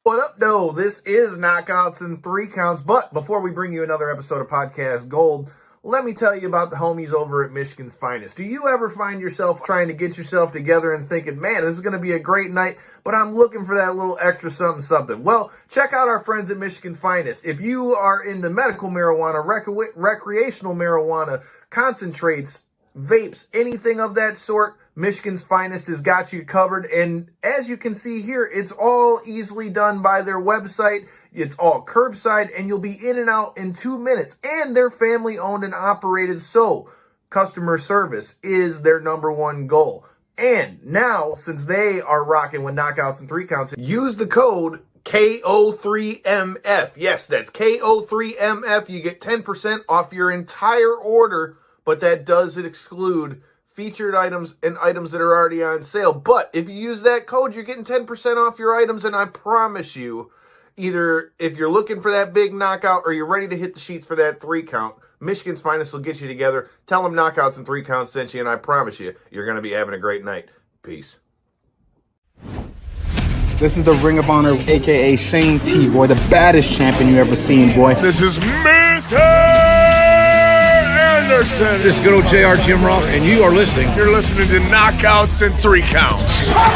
What up, though? This is Knockouts in 3 Counts. But before we bring you another episode of Podcast Gold, let me tell you about the homies over at Michigan's Finest. Do you ever find yourself trying to get yourself together and thinking, man, this is going to be a great night, but I'm looking for that little extra something? Well, check out our friends at Michigan Finest. If you are into medical marijuana, recreational marijuana, concentrates, vapes, anything of that sort, Michigan's Finest has got you covered. And as you can see here, it's all easily done by their website. It's all curbside, and you'll be in and out in 2 minutes. And they're family owned and operated, so customer service is their number one goal. And now, since they are rocking with Knockouts in 3 Counts, use the code KO3MF. Yes, that's KO3MF. You get 10% off your entire order, but that does exclude featured items and items that are already on sale. But if you use that code, you're getting 10% off your items, and I promise you, either if you're looking for that big knockout or you're ready to hit the sheets for that 3 count, Michigan's Finest will get you together. Tell them Knockouts in 3 Counts sent you, and I promise you, you're going to be having a great night. Peace. This is the Ring of Honor, a.k.a. Shane T, boy, the baddest champion you ever seen, boy. This is Mr. Anderson. This is good old JR Jim Ross, and you are listening. You're listening to Knockouts in 3 Counts. We got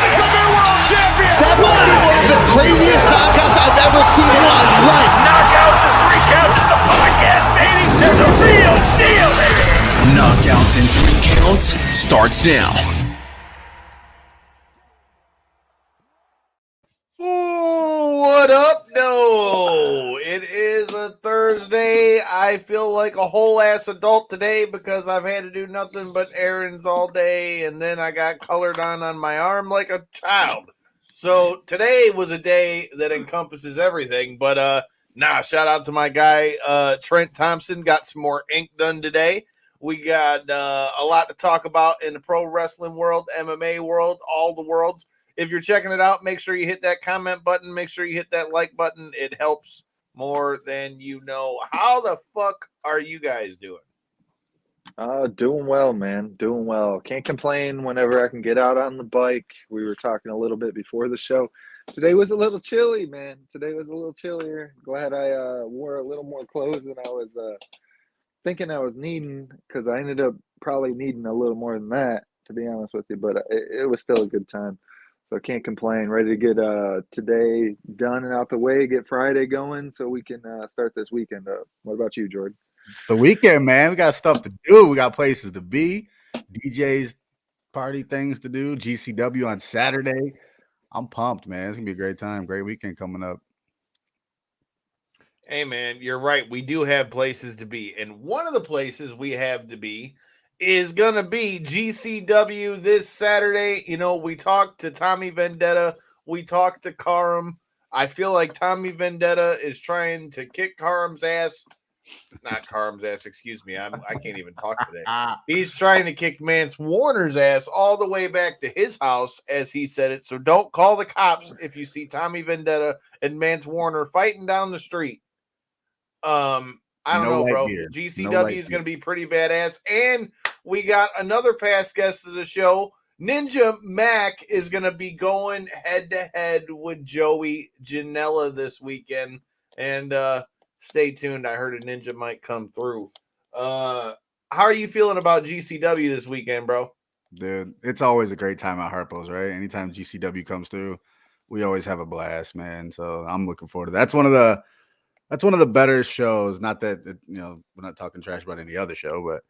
a new world champion! That might be one of the craziest knockouts I've ever seen in my life. Knockouts in 3 Counts is the podcast dating to the real deal, baby! Knockouts in 3 Counts starts now. What up, no? It is a Thursday. I feel like a whole ass adult today because I've had to do nothing but errands all day, and then I got colored on my arm like a child. So today was a day that encompasses everything, but shout out to my guy Trent Thompson. Got some more ink done today. We got a lot to talk about in the pro wrestling world, MMA world, all the worlds. If you're checking it out, make sure you hit that comment button. Make sure you hit that like button. It helps more than you know. How the fuck are you guys doing? Doing well, man. Doing well. Can't complain whenever I can get out on the bike. We were talking a little bit before the show. Today was a little chilly, man. Today was a little chillier. Glad I wore a little more clothes than I was thinking I was needing, because I ended up probably needing a little more than that, to be honest with you. But it was still a good time. So I can't complain. Ready to get today done and out the way, get Friday going so we can start this weekend up. What about you, Jordan? It's the weekend, man. We got stuff to do. We got places to be. DJs, party things to do. GCW on Saturday. I'm pumped, man. It's going to be a great time. Great weekend coming up. Hey, man, you're right. We do have places to be. And one of the places we have to be is going to be GCW this Saturday. You know, we talked to Tommy Vendetta. We talked to Karam. I feel like Tommy Vendetta is trying to kick Karam's ass. Not Karam's ass, excuse me. I can't even talk today. He's trying to kick Mance Warner's ass all the way back to his house, as he said it. So don't call the cops if you see Tommy Vendetta and Mance Warner fighting down the street. I don't know, bro. GCW is going to be pretty badass. And we got another past guest of the show. Ninja Mac is going to be going head-to-head with Joey Janela this weekend. And stay tuned. I heard a Ninja might come through. How are you feeling about GCW this weekend, bro? Dude, it's always a great time at Harpo's, right? Anytime GCW comes through, we always have a blast, man. So I'm looking forward to that. That's one of the better shows. Not that, we're not talking trash about any other show, but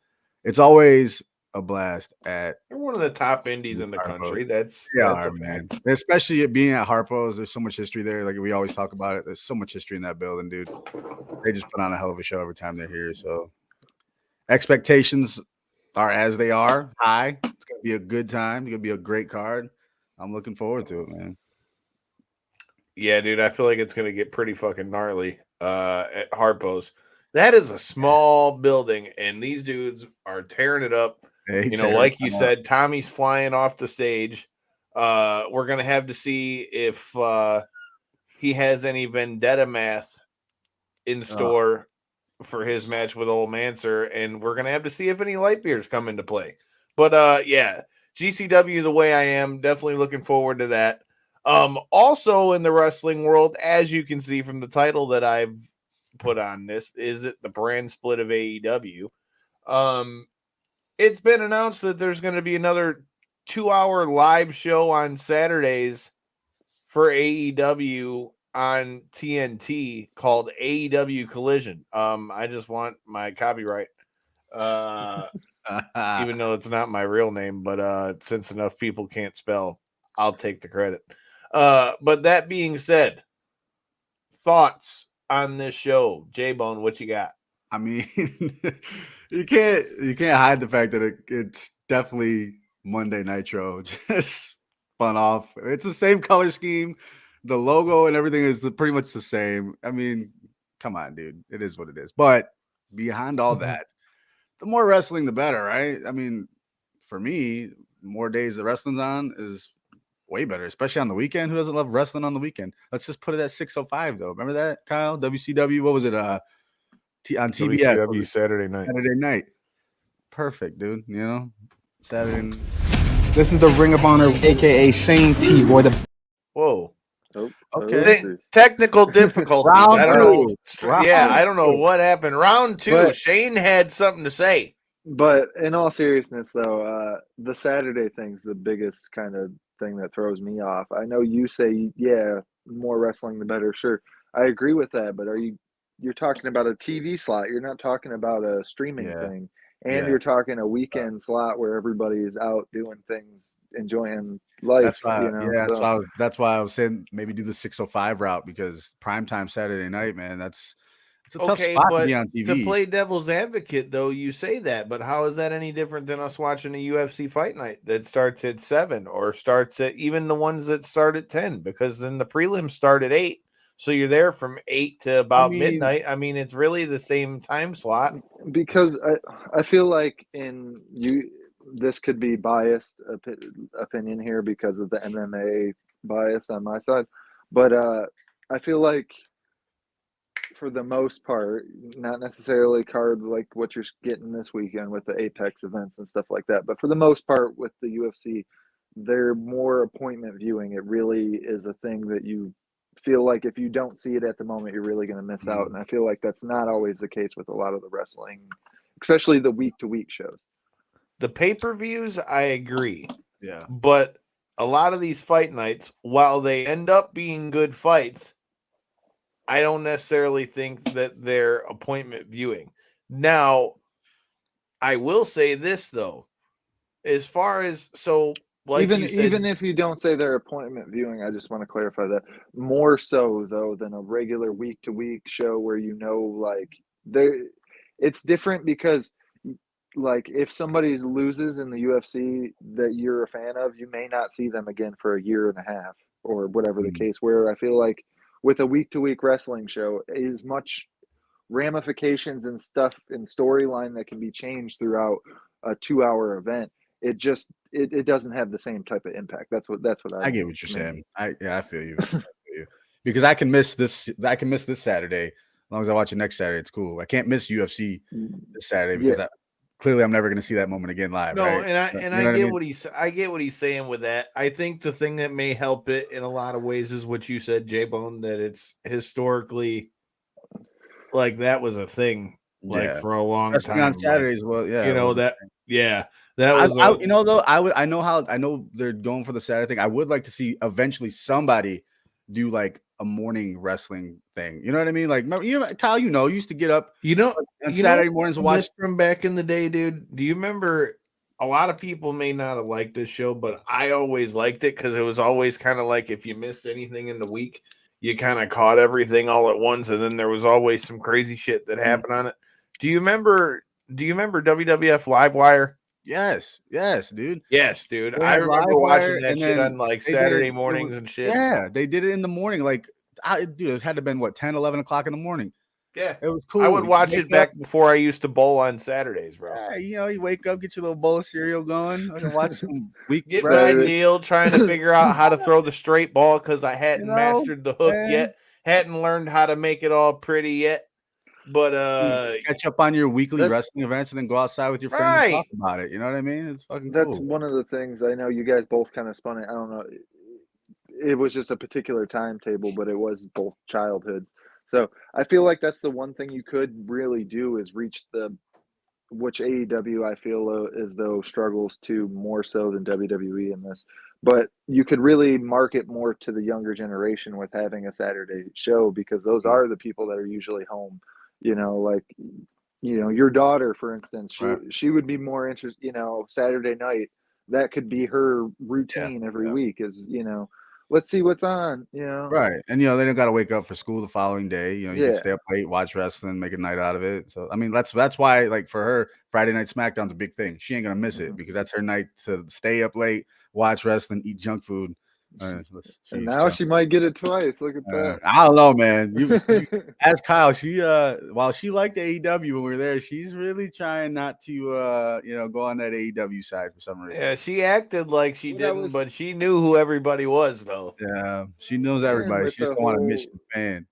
it's always a blast at. You're one of the top indies in the country. That's a fact. Especially it being at Harpo's. There's so much history there. Like we always talk about it. There's so much history in that building, dude. They just put on a hell of a show every time they're here. So expectations are as they are, high. It's gonna be a good time. It's gonna be a great card. I'm looking forward to it, man. Yeah, dude. I feel like it's gonna get pretty fucking gnarly at Harpo's. That is a small building, and these dudes are tearing it up. Like you said, Tommy's flying off the stage. We're going to have to see if he has any vendetta math in store for his match with Old Manser, and we're going to have to see if any light beers come into play. But, GCW the way I am, definitely looking forward to that. Also in the wrestling world, as you can see from the title that I've put on this, is it the brand split of AEW. It's been announced that there's going to be another 2-hour live show on Saturdays for AEW on TNT called AEW Collision. I just want my copyright. Even though it's not my real name, but since enough people can't spell, I'll take the credit. But that being said, thoughts on this show, J-Bone, what you got? I mean, you can't hide the fact that it's definitely Monday Nitro, just spun off. It's the same color scheme, the logo and everything is pretty much the same. I mean, come on, dude, it is what it is. But behind all that, the more wrestling, the better, right? I mean, for me, more days the wrestling's on is way better, especially on the weekend. Who doesn't love wrestling on the weekend? Let's just put it at 6:05 though. Remember that, Kyle? WCW, what was it? On TBS, WCW Saturday night. Saturday night. Perfect, dude. You know, Saturday. This is the Ring of Honor, aka Shane T. Boy. Whoa. Oh, Okay. Technical difficulties. Round I don't know. two. Round I don't know two. what happened. Round 2. But- Shane had something to say. But in all seriousness, though, the Saturday thing's the biggest kind of thing that throws me off. I know you say, yeah, more wrestling the better. Sure, I agree with that. But you're talking about a TV slot? You're not talking about a streaming thing, and you're talking a weekend slot where everybody is out doing things, enjoying life. That's why. you know? Yeah, So- that's why I was saying maybe do the 6:05 route, because primetime Saturday night, man, it's a tough Okay, spot to but be on to TV. play devil's advocate, though, you say that, but how is that any different than us watching a UFC fight night that starts at 7 or starts at even the ones that start at 10? Because then the prelims start at 8, so you're there from 8 to about midnight. I mean, it's really the same time slot. Because I feel like this could be biased opinion here because of the MMA bias on my side, but I feel like for the most part, not necessarily cards like what you're getting this weekend with the Apex events and stuff like that, but for the most part with the UFC, they're more appointment viewing. It really is a thing that you feel like if you don't see it at the moment, you're really going to miss out. And I feel like that's not always the case with a lot of the wrestling, especially the week-to-week shows. The pay-per-views, I agree. Yeah. But a lot of these fight nights, while they end up being good fights, I don't necessarily think that they're appointment viewing. Now, I will say this, though. As far as, like even you said, even if you don't say they're appointment viewing, I just want to clarify that more so though than a regular week-to-week show where it's different because like if somebody loses in the UFC that you're a fan of, you may not see them again for a year and a half or whatever the case. Where I feel like with a week-to-week wrestling show is much ramifications and stuff in storyline that can be changed throughout a 2-hour event. It just it doesn't have the same type of impact. That's what I get what you're saying. I feel you. Because I can miss this Saturday. As long as I watch it next Saturday, it's cool. I can't miss UFC this Saturday because clearly I'm never going to see that moment again live. No, right? and I get what he's saying with that. I think the thing that may help it in a lot of ways is what you said, J-Bone, that it's historically like that was a thing for a long Wrestling time on Saturdays. Well, yeah, you know that. Yeah, that was. I know they're going for the Saturday thing. I would like to see eventually somebody do like a morning wrestling thing. You know what I mean? Like, remember, Kyle, you used to get up, on Saturday mornings and watch from back in the day, dude. Do you remember? A lot of people may not have liked this show, but I always liked it because it was always kind of like if you missed anything in the week, you kind of caught everything all at once, and then there was always some crazy shit that happened on it. Do you remember WWF Livewire? Yes, dude. Yes, dude. They I had remember Livewire, watching that and shit then on like they Saturday did- mornings and shit. Yeah, they did it in the morning. Like, dude, it had to have been 10, 11 o'clock in the morning. Yeah, it was cool. I would watch Wake it back up, before I used to bowl on Saturdays, bro. Yeah, you wake up, get your little bowl of cereal going, and watch some week. Get my deal, trying to figure out how to throw the straight ball because I hadn't mastered the hook yet. Hadn't learned how to make it all pretty yet. But catch up on your weekly wrestling events and then go outside with your friends and talk about it. You know what I mean? It's fucking That's cool. one of the things I know you guys both kind of spun it. I don't know it was just a particular timetable, but it was both childhoods. So I feel like that's the one thing you could really do is reach which AEW I feel as though struggles to more so than WWE in this. But you could really market more to the younger generation with having a Saturday show, because those are the people that are usually home. Like, your daughter, for instance, she would be more interested, Saturday night. That could be her routine every week is, let's see what's on, Right. And, they don't got to wake up for school the following day. You can Yeah. stay up late, watch wrestling, make a night out of it. So, I mean, that's why, like, for her, Friday Night SmackDown's a big thing. She ain't going to miss it because that's her night to stay up late, watch wrestling, eat junk food. And now she might get it twice. Look at that. I don't know, man. You ask Kyle. She while she liked AEW when we were there, she's really trying not to go on that AEW side for some reason. Yeah, she acted like she didn't, but she knew who everybody was, though. Yeah, she knows everybody. She just don't want to miss the fan.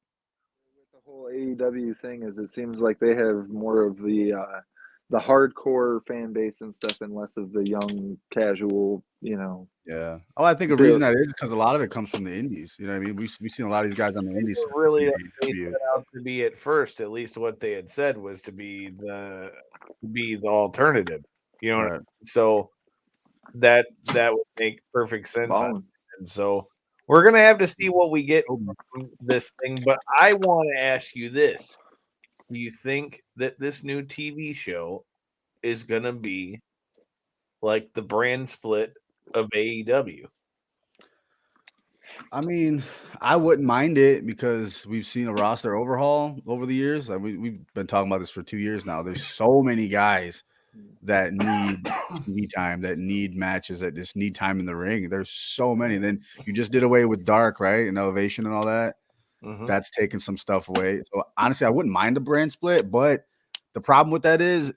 With the whole AEW thing, is it seems like they have more of the hardcore fan base and stuff, and less of the young casual. Yeah. Oh, I think the reason that is because a lot of it comes from the indies. You know what I mean? We've seen a lot of these guys on the indies. Really, they set out to be at first. At least what they had said was to be the alternative. You know, Right. So that would make perfect sense. And so we're gonna have to see what we get from this thing. But I want to ask you this: do you think that this new TV show is gonna be like the brand split of AEW? I mean, I wouldn't mind it because we've seen a roster overhaul over the years. Like we've been talking about this for 2 years now. There's so many guys that need TV time, that need matches, that just need time in the ring. There's so many. Then you just did away with Dark, right? And Elevation and all that. That's taking some stuff away. So honestly, I wouldn't mind a brand split, but the problem with that is,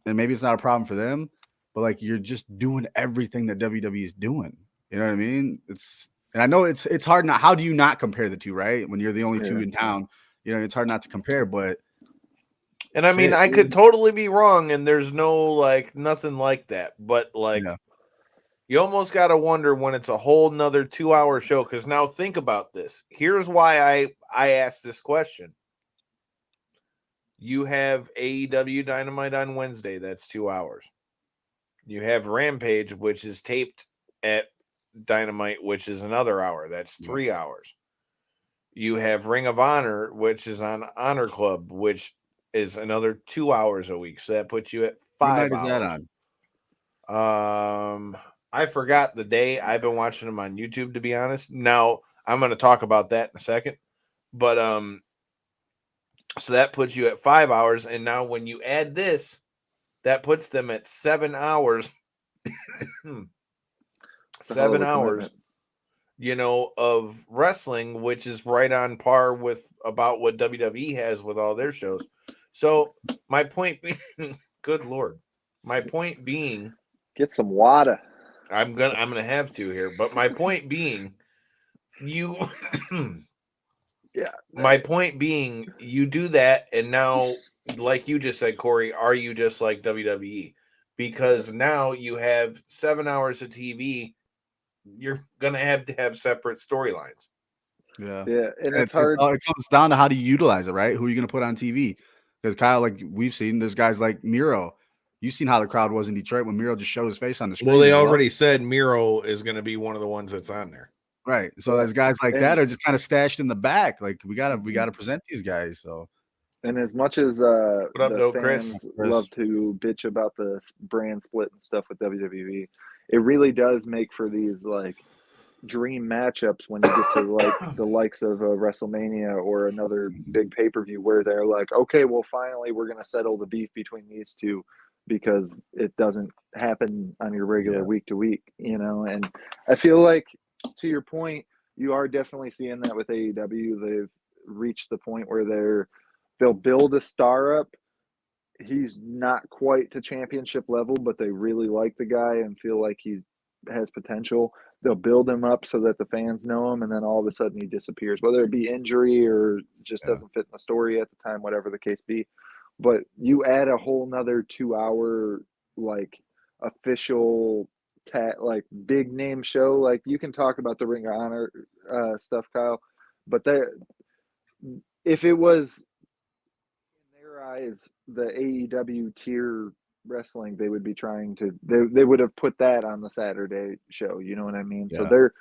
and maybe it's not a problem for them, but like you're just doing everything that WWE is doing. You know what I mean? And I know it's hard not. How do you not compare the two, right? When you're the only two in town, it's hard not to compare. But and I mean, I could totally be wrong, and there's nothing like that. But you almost got to wonder when it's a whole nother 2-hour show. Because now think about this. Here's why I asked this question. You have AEW Dynamite on Wednesday. That's 2 hours. You have Rampage, which is taped at Dynamite, which is another hour. That's 3 hours. You have Ring of Honor, which is on Honor Club, which is another 2 hours a week. So that puts you at 5 hours. What night is that on? I forgot the day. I've been watching them on YouTube, to be honest. Now I'm going to talk about that in a second. But so that puts you at 5 hours, and now when you add this, that puts them at 7 hours. 7 hours, of wrestling, which is right on par with about what WWE has with all their shows. So my point being, good Lord, my point being, get some water. I'm gonna have to here, but my point being, my point being, you do that, and now, like you just said, Corey, are you just like WWE? Because now you have 7 hours of TV. You're gonna have to have separate storylines. Yeah, and it's hard. It comes down to how do you utilize it, right? Who are you going to put on TV? Because Kyle, like we've seen, there's guys like Miro. You've seen how the crowd was in Detroit when Miro just showed his face on the screen. Well, they already said Miro is going to be one of the ones that's on there, right? So there's guys like that are just kind of stashed in the back. Like we gotta present these guys. So, and as much as the fans love to bitch about the brand split and stuff with WWE, it really does make for these like dream matchups when you get to like the likes of WrestleMania or another big pay-per-view where they're like, okay, well, finally we're going to settle the beef between these two because it doesn't happen on your regular week to week, and I feel like, to your point, you are definitely seeing that with AEW. They've reached the point where they'll build a star up. He's not quite to championship level, but they really like the guy and feel like he has potential. They'll build him up so that the fans know him, and then all of a sudden he disappears, whether it be injury or just doesn't fit in the story at the time, whatever the case be. But you add a whole nother 2 hour like official like big name show. Like you can talk about the Ring of Honor stuff, Kyle, but if it was in their eyes the AEW tier wrestling, they would be trying to they would have put that on the Saturday show. You know what I mean? Yeah. So they're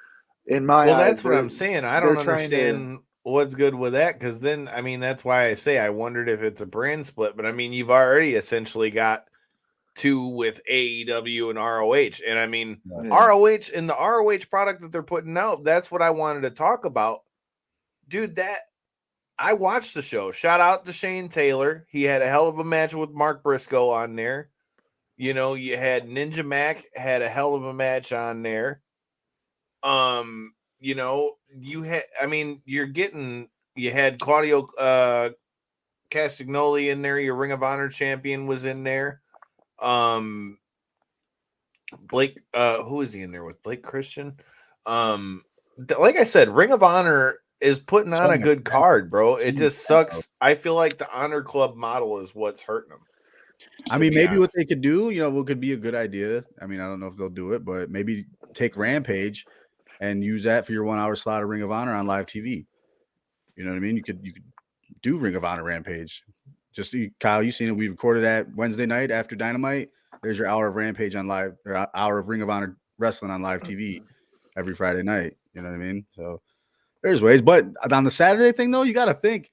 in my Well, eyes, that's what I'm saying. I don't trying to- understand what's good with that, because then, I mean, that's why I say I wondered if it's a brand split. But I mean, you've already essentially got two with AEW and ROH, and I mean, ROH and the ROH product that they're putting out. That's what I wanted to talk about, dude. That I watched the show. Shout out to Shane Taylor. He had a hell of a match with Mark Briscoe on there. You know, you had Ninja Mac had a hell of a match on there. You know, you had, I mean, you had Claudio Castagnoli in there, your Ring of Honor champion was in there. Blake, who is he in there with? Blake Christian. Like I said, Ring of Honor is putting on a good card, bro. It just sucks. I feel like the Honor Club model is what's hurting them. I mean, maybe what they could do, you know, what could be a good idea. I mean, I don't know if they'll do it, but maybe take Rampage and use that for your 1 hour slot of Ring of Honor on live TV. You know what I mean? You could do Ring of Honor Rampage. Just Kyle, you seen it. We recorded that Wednesday night after Dynamite. There's your hour of Rampage on live, or hour of Ring of Honor wrestling on live TV every Friday night. You know what I mean? So there's ways. But on the Saturday thing, though, you got to think.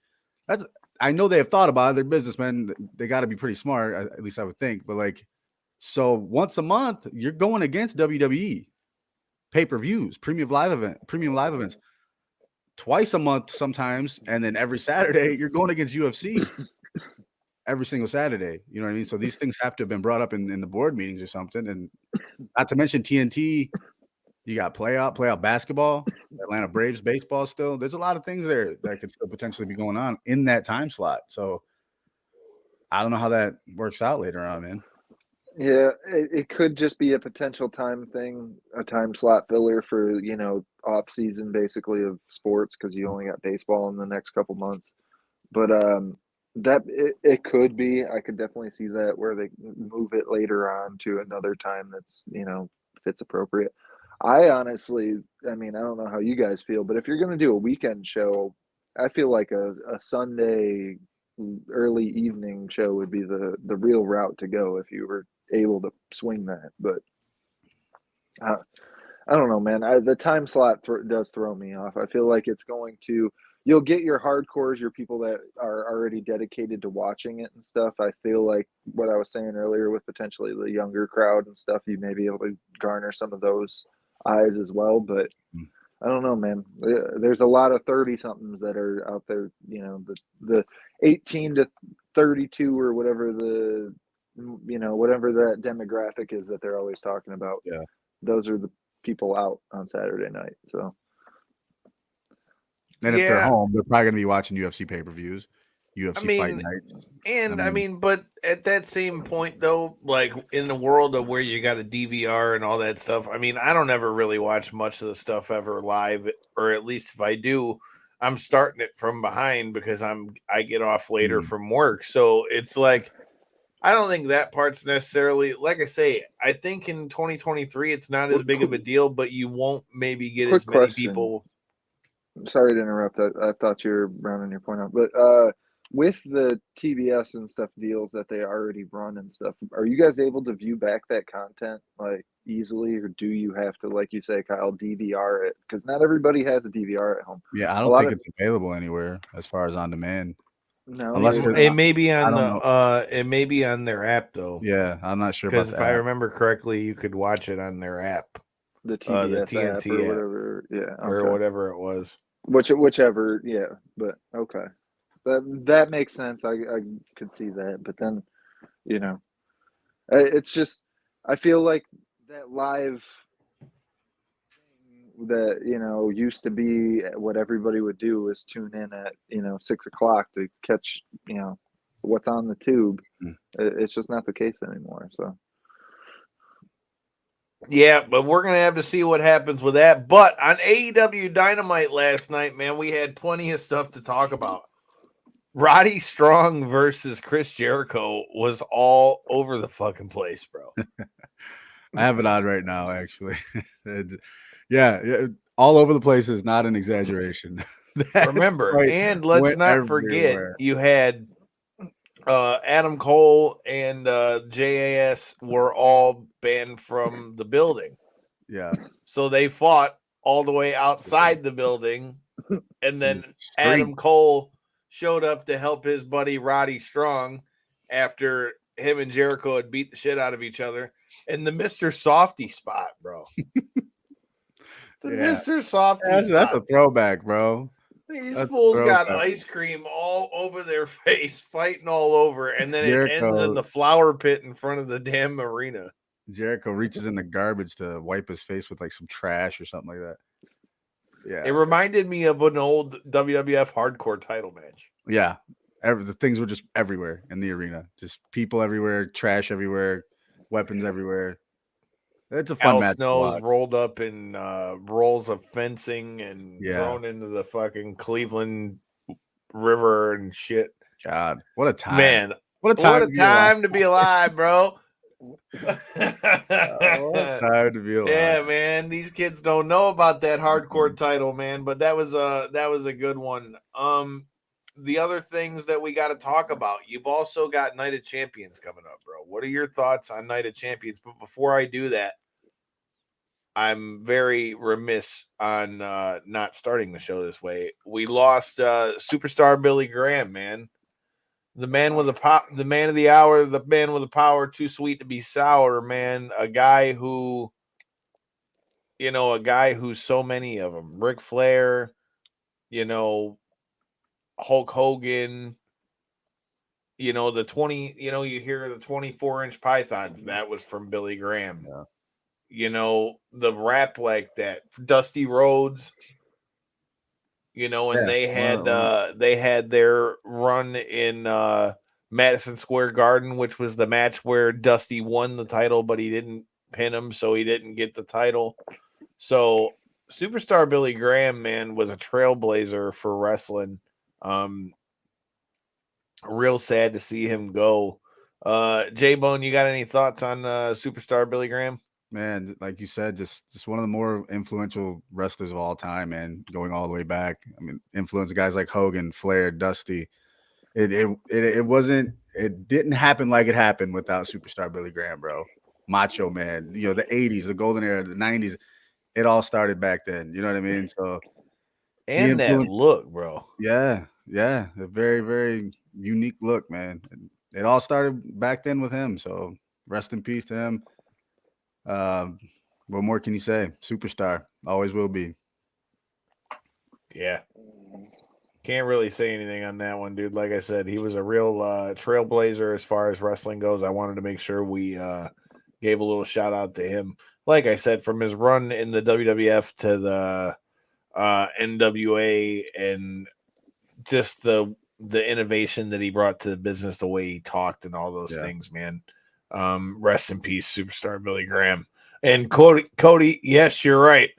I know they have thought about it. They're businessmen. They got to be pretty smart, at least I would think. But like, so once a month, you're going against WWE pay-per-views, premium live events. Twice a month sometimes, and then every Saturday you're going against UFC every single Saturday. You know what I mean? So these things have to have been brought up in the board meetings or something. And not to mention TNT, you got playoff basketball, Atlanta Braves baseball still. There's a lot of things there that could still potentially be going on in that time slot. So I don't know how that works out later on, man. Yeah, it could just be a potential time thing, a time slot filler for, you know, off season basically of sports, because you only got baseball in the next couple months. But that it could be. I could definitely see that where they move it later on to another time that's, you know, fits appropriate. I honestly, I mean, I don't know how you guys feel, but if you're going to do a weekend show, I feel like a Sunday early evening show would be the real route to go if you were able to swing that. But I don't know, man. The time slot does throw me off. I feel like it's going to, you'll get your hardcores, your people that are already dedicated to watching it and stuff. I feel like what I was saying earlier with potentially the younger crowd and stuff, you may be able to garner some of those eyes as well. But I don't know, man. There's a lot of 30-somethings that are out there, you know, the 18 to 32 or whatever whatever that demographic is that they're always talking about. Yeah. Those are the people out on Saturday night. So. And if they're home, they're probably going to be watching UFC pay-per-views, UFC fight nights. And I mean, but at that same point, though, like in the world of where you got a DVR and all that stuff, I mean, I don't ever really watch much of the stuff ever live, or at least if I do, I'm starting it from behind because I get off later from work. So it's like, I don't think that part's necessarily, like I say, I think in 2023, it's not as big of a deal, but you won't maybe get as many people. Sorry to interrupt. I thought you were rounding your point out, but with the TBS and stuff deals that they already run and stuff, are you guys able to view back that content like easily, or do you have to, like you say, Kyle, DVR it? Because not everybody has a DVR at home. Yeah, I don't think it's available anywhere as far as on demand. No, unless it may be on it may be on their app though. Yeah, I'm not sure because if I remember correctly, you could watch it on their app. The TBS the TNT app or whatever, or whatever it was. Whichever, yeah. But okay, that makes sense. I could see that, but then, you know, it's just I feel like that live thing that, you know, used to be what everybody would do is tune in at, you know, 6 o'clock to catch, you know, what's on the tube. It's just not the case anymore. So. Yeah, but we're going to have to see what happens with that. But on AEW Dynamite last night, man, we had plenty of stuff to talk about. Roddy Strong versus Chris Jericho was all over the fucking place, bro. I have it on right now, actually. Yeah, all over the place is not an exaggeration. That Remember, fight and let's went not forget, everywhere. you had Adam Cole and JAS were all banned from the building. Yeah, So they fought all the way outside the building, and then Street. Adam Cole showed up to help his buddy Roddy Strong after him and Jericho had beat the shit out of each other in the Mr. Softy spot, bro. The Yeah. Mr. Softy That's spot. a throwback, bro. These That's a fools got throwback. ice cream all over their face, fighting all over, and then it ends in Jericho. the flower pit in front of the damn arena. Jericho reaches in the garbage to wipe his face with like some trash or something like that. Yeah, It reminded me of an old WWF hardcore title match. yeah. The things were just everywhere in the arena. Just people everywhere, trash everywhere, weapons everywhere. It's a fun Al match to Snow's watch. rolled up in rolls of fencing and Yeah. thrown into the fucking Cleveland River and shit. God, what a time! Man, what a time! what a time to be alive, bro. What a time to be alive! Yeah, man. These kids don't know about that hardcore title, man. But that was a good one. The other things that we got to talk about. You've also got Night of Champions coming up, bro. What are your thoughts on Night of Champions? But before I do that, I'm very remiss on not starting the show this way. We lost superstar Billy Graham, man. The man with the man of the hour, the man with the power, too sweet to be sour, man. A guy who's so many of them. Ric Flair, Hulk Hogan, the 20, you hear the 24-inch pythons. That was from Billy Graham. Yeah. The rap like that. Dusty Rhodes, and they had their run in Madison Square Garden, which was the match where Dusty won the title, but he didn't pin him, so he didn't get the title. So superstar Billy Graham, man, was a trailblazer for wrestling. Real sad to see him go. J-Bone, you got any thoughts on superstar Billy Graham? Man, like you said, just one of the more influential wrestlers of all time, man, going all the way back. I mean, influenced guys like Hogan, Flair, Dusty. It didn't happen like it happened without superstar Billy Graham, bro. Macho Man, the 80s, the golden era, the 90s, it all started back then. You know what I mean? So And that look, bro. Yeah. A very, very unique look, man. It all started back then with him. So rest in peace to him. What more can you say? Superstar, always will be. Yeah. Can't really say anything on that one, dude. Like I said, he was a real trailblazer as far as wrestling goes. I wanted to make sure we gave a little shout out to him. Like I said, from his run in the WWF to the NWA and just the innovation that he brought to the business, the way he talked and all those things, man. Rest in peace, superstar Billy Graham. And Cody, yes, you're right.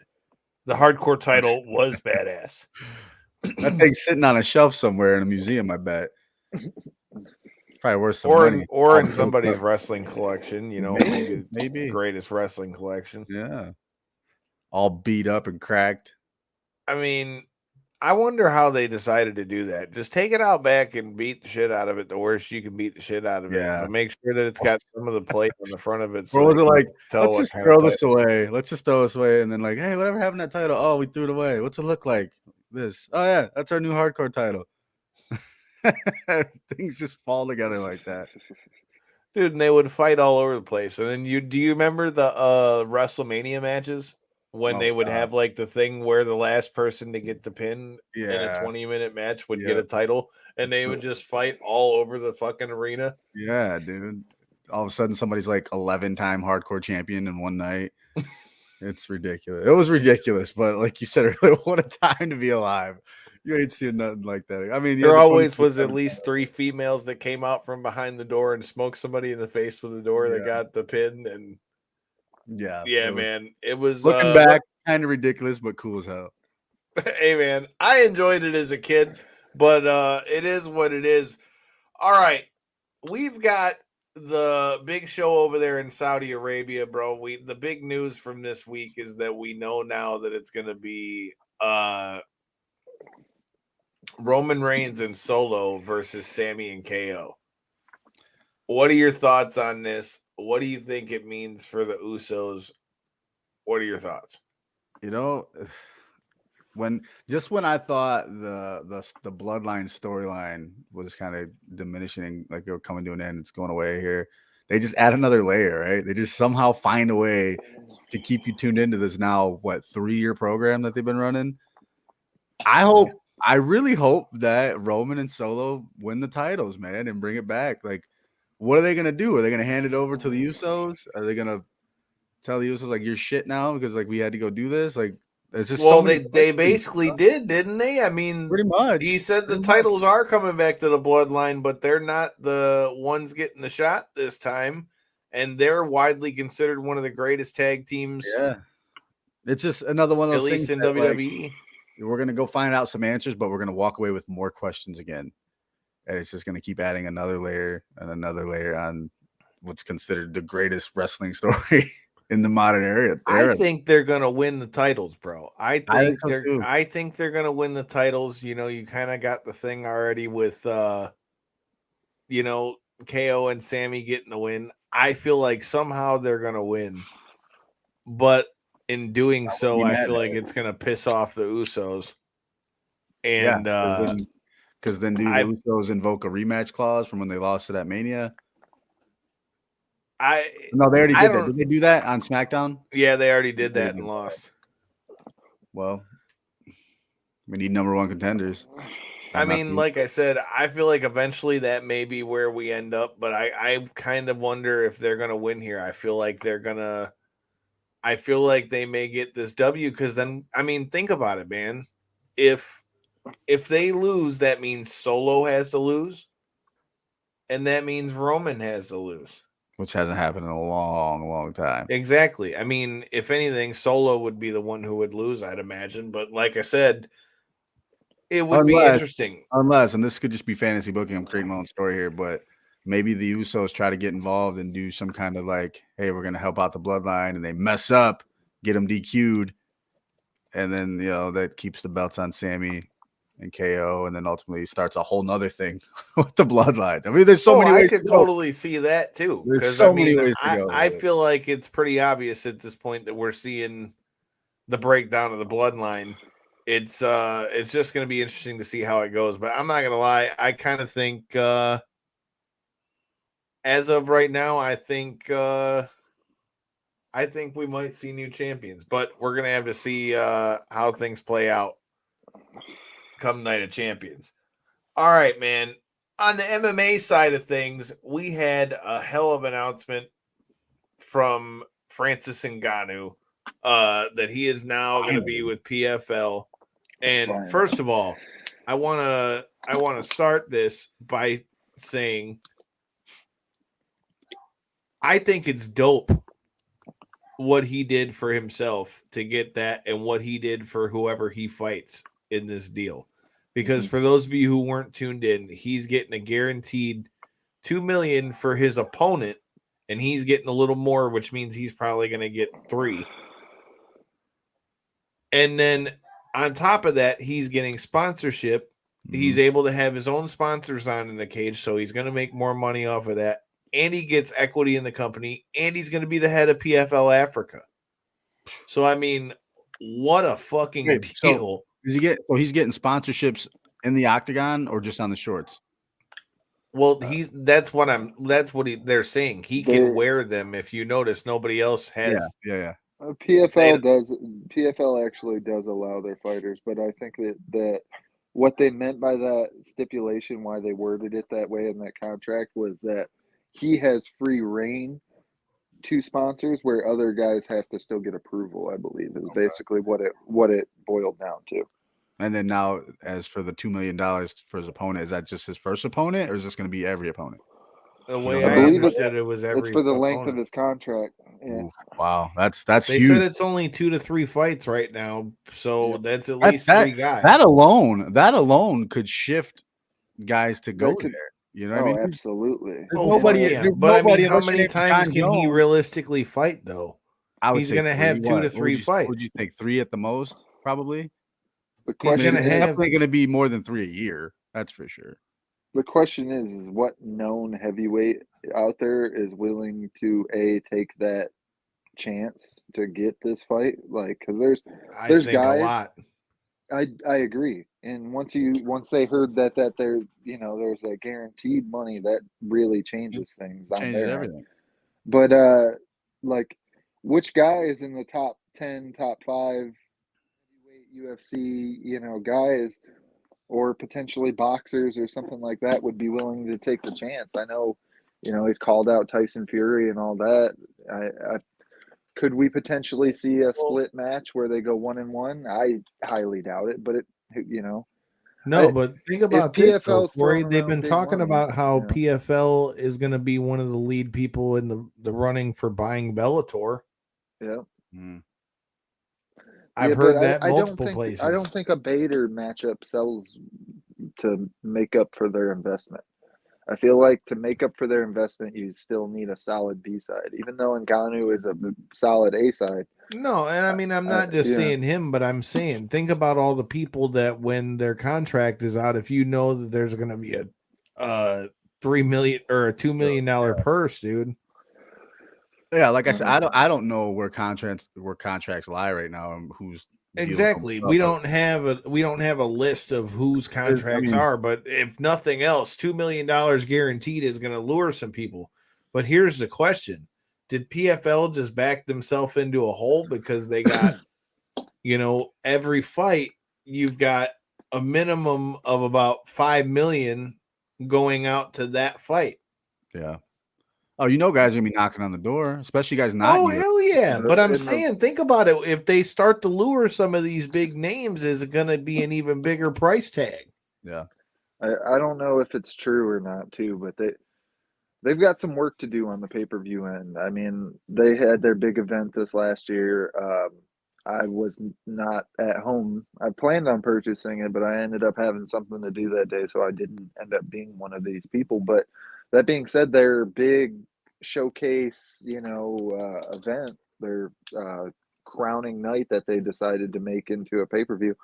The hardcore title was badass. That thing's sitting on a shelf somewhere in a museum, I bet. Probably worth some money. Or in somebody's wrestling collection, maybe greatest wrestling collection. Yeah. All beat up and cracked. I mean, I wonder how they decided to do that. Just take it out back and beat the shit out of it the worst you can beat the shit out of it. But make sure that it's got some of the plate on the front of it. So or was it like, let's just throw this away. Let's just throw this away. And then like, hey, whatever happened to that title? Oh, we threw it away. What's it look like? This. Oh, yeah, that's our new hardcore title. Things just fall together like that. Dude, and they would fight all over the place. And then do you remember the WrestleMania matches? When they would have like the thing where the last person to get the pin in a 20-minute match would get a title, and they would just fight all over the fucking arena. Yeah, dude. All of a sudden, somebody's like 11-time hardcore champion in one night. It's ridiculous. It was ridiculous, but like you said earlier, what a time to be alive. You ain't seen nothing like that. I mean, there always was at least 3 females that came out from behind the door and smoked somebody in the face with the door that got the pin and. Yeah, man. It was looking back, kind of ridiculous, but cool as hell. Hey, man, I enjoyed it as a kid, but it is what it is. All right, we've got the big show over there in Saudi Arabia, bro. The big news from this week is that we know now that it's going to be Roman Reigns and Solo versus Sammy and KO. What are your thoughts on this? What do you think it means for the Usos? What are your thoughts? You know, when I thought the bloodline storyline was kind of diminishing, like they were coming to an end, it's going away here. They just add another layer, right? They just somehow find a way to keep you tuned into this now 3-year program that they've been running. I really hope that Roman and Solo win the titles, man, and bring it back. Like, what are they gonna do? Are they gonna hand it over to the Usos? Are they gonna tell the Usos like you're shit now because like we had to go do this? Like, there's just they basically did, didn't they? I mean, pretty much. He said the titles are coming back to the bloodline, but they're not the ones getting the shot this time, and they're widely considered one of the greatest tag teams. Yeah, it's just another one of those at least things in WWE. Like, we're gonna go find out some answers, but we're gonna walk away with more questions again, and it's just gonna keep adding another layer and another layer on what's considered the greatest wrestling story in the modern era. I think they're gonna win the titles, bro. I think they're gonna win the titles. You know, you kind of got the thing already with KO and Sammy getting the win. I feel like somehow they're gonna win, but in doing so, I feel like it's gonna piss off the Usos. And because then do the Usos invoke a rematch clause from when they lost to that Mania? No, they already did that. Did they do that on SmackDown? Yeah, they already did that and lost. Well, we need number one contenders. I mean, like I said, I feel like eventually that may be where we end up, but I kind of wonder if they're gonna win here. I feel like they may get this W because then, I mean, think about it, man. If they lose, that means Solo has to lose, and that means Roman has to lose. Which hasn't happened in a long, long time. Exactly. I mean, if anything, Solo would be the one who would lose, I'd imagine. But like I said, it would be interesting. Unless, and this could just be fantasy booking, I'm creating my own story here, but maybe the Usos try to get involved and do some kind of like, hey, we're going to help out the bloodline, and they mess up, get them DQ'd, and then, that keeps the belts on Sammy and KO, and then ultimately starts a whole nother thing with the bloodline. I mean, there's so many ways I could totally see that too. There's so many ways to go. I feel like it's pretty obvious at this point that we're seeing the breakdown of the bloodline. It's just going to be interesting to see how it goes. But I'm not going to lie, I kind of think as of right now, I think we might see new champions, but we're going to have to see how things play out come Night of Champions. All right, man. On the MMA side of things, we had a hell of an announcement from Francis Ngannou that he is now going to be with PFL. And first of all, I want to start this by saying I think it's dope what he did for himself to get that and what he did for whoever he fights in this deal. Because for those of you who weren't tuned in, he's getting a guaranteed $2 million for his opponent, and he's getting a little more, which means he's probably going to get $3 million. And then on top of that, he's getting sponsorship. He's able to have his own sponsors on in the cage, so he's going to make more money off of that. And he gets equity in the company, and he's going to be the head of PFL Africa. So, I mean, what a fucking deal. He's getting sponsorships in the octagon or just on the shorts? Well, that's what they're saying. He can wear them. If you notice, nobody else has. Yeah. PFL actually does allow their fighters, but I think that what they meant by that stipulation, why they worded it that way in that contract, was that he has free reign to sponsors where other guys have to still get approval, I believe, is basically what it boiled down to. And then now, as for the $2 million for his opponent, is that just his first opponent, or is this going to be every opponent? The way I understood it was every. It's for the length of his contract. Yeah. Ooh, wow, that's they huge. said it's only 2 to 3 fights right now, so that's at least 3 guys. That alone could shift guys to go there. You know what I mean? Absolutely. There's Oh, nobody. yeah. There's But I nobody mean, how unless your many name's times John can he Jones. realistically fight, though? I would He's say gonna have 2 to What 3 would you, fights. What would you think? 3 at the most, probably. The He's question gonna is, have. Definitely going to be more than 3 a year. That's for sure. the question is what known heavyweight out there is willing to take that chance to get this fight? Like, because I there's think a guys. lot. I agree. And once they heard that there there's that guaranteed money, that really changes things on Changes their end. everything. But like, which guy is in the top 10, top 5 heavyweight UFC guys, or potentially boxers or something like that, would be willing to take the chance? I know, he's called out Tyson Fury and all that. I could we potentially see a split match where they go 1-1? I highly doubt it, but No, I- but think if about this, though, PFL's Corey. throwing They've around been big talking money, about how PFL is going to be one of the lead people in the running for buying Bellator. yeah. I've But heard that I don't multiple think places. I don't think a Bader matchup sells to make up for their investment. I feel like to make up for their investment, you still need a solid B side, even though Ngannou is a solid A side. No, and I mean, I'm not just saying him, but I'm saying think about all the people that when their contract is out, if you know that there's going to be a $3 million or a $2 million purse, dude. Yeah, like I said, I don't know where contracts lie right now and who's Exactly. We don't have a list of whose contracts are, but if nothing else, $2 million guaranteed is going to lure some people. But here's the question: did PFL just back themselves into a hole because they got, every fight you've got a minimum of about 5 million going out to that fight? Yeah. Oh, guys are gonna be knocking on the door, especially guys not. Oh, hell yeah! But I'm saying, think about it. If they start to lure some of these big names, is it going to be an even bigger price tag? Yeah. I don't know if it's true or not, too, but they've got some work to do on the pay-per-view end. I mean, they had their big event this last year. I was not at home. I planned on purchasing it, but I ended up having something to do that day, so I didn't end up being one of these people. But that being said, their big showcase, event, their crowning night that they decided to make into a pay-per-view,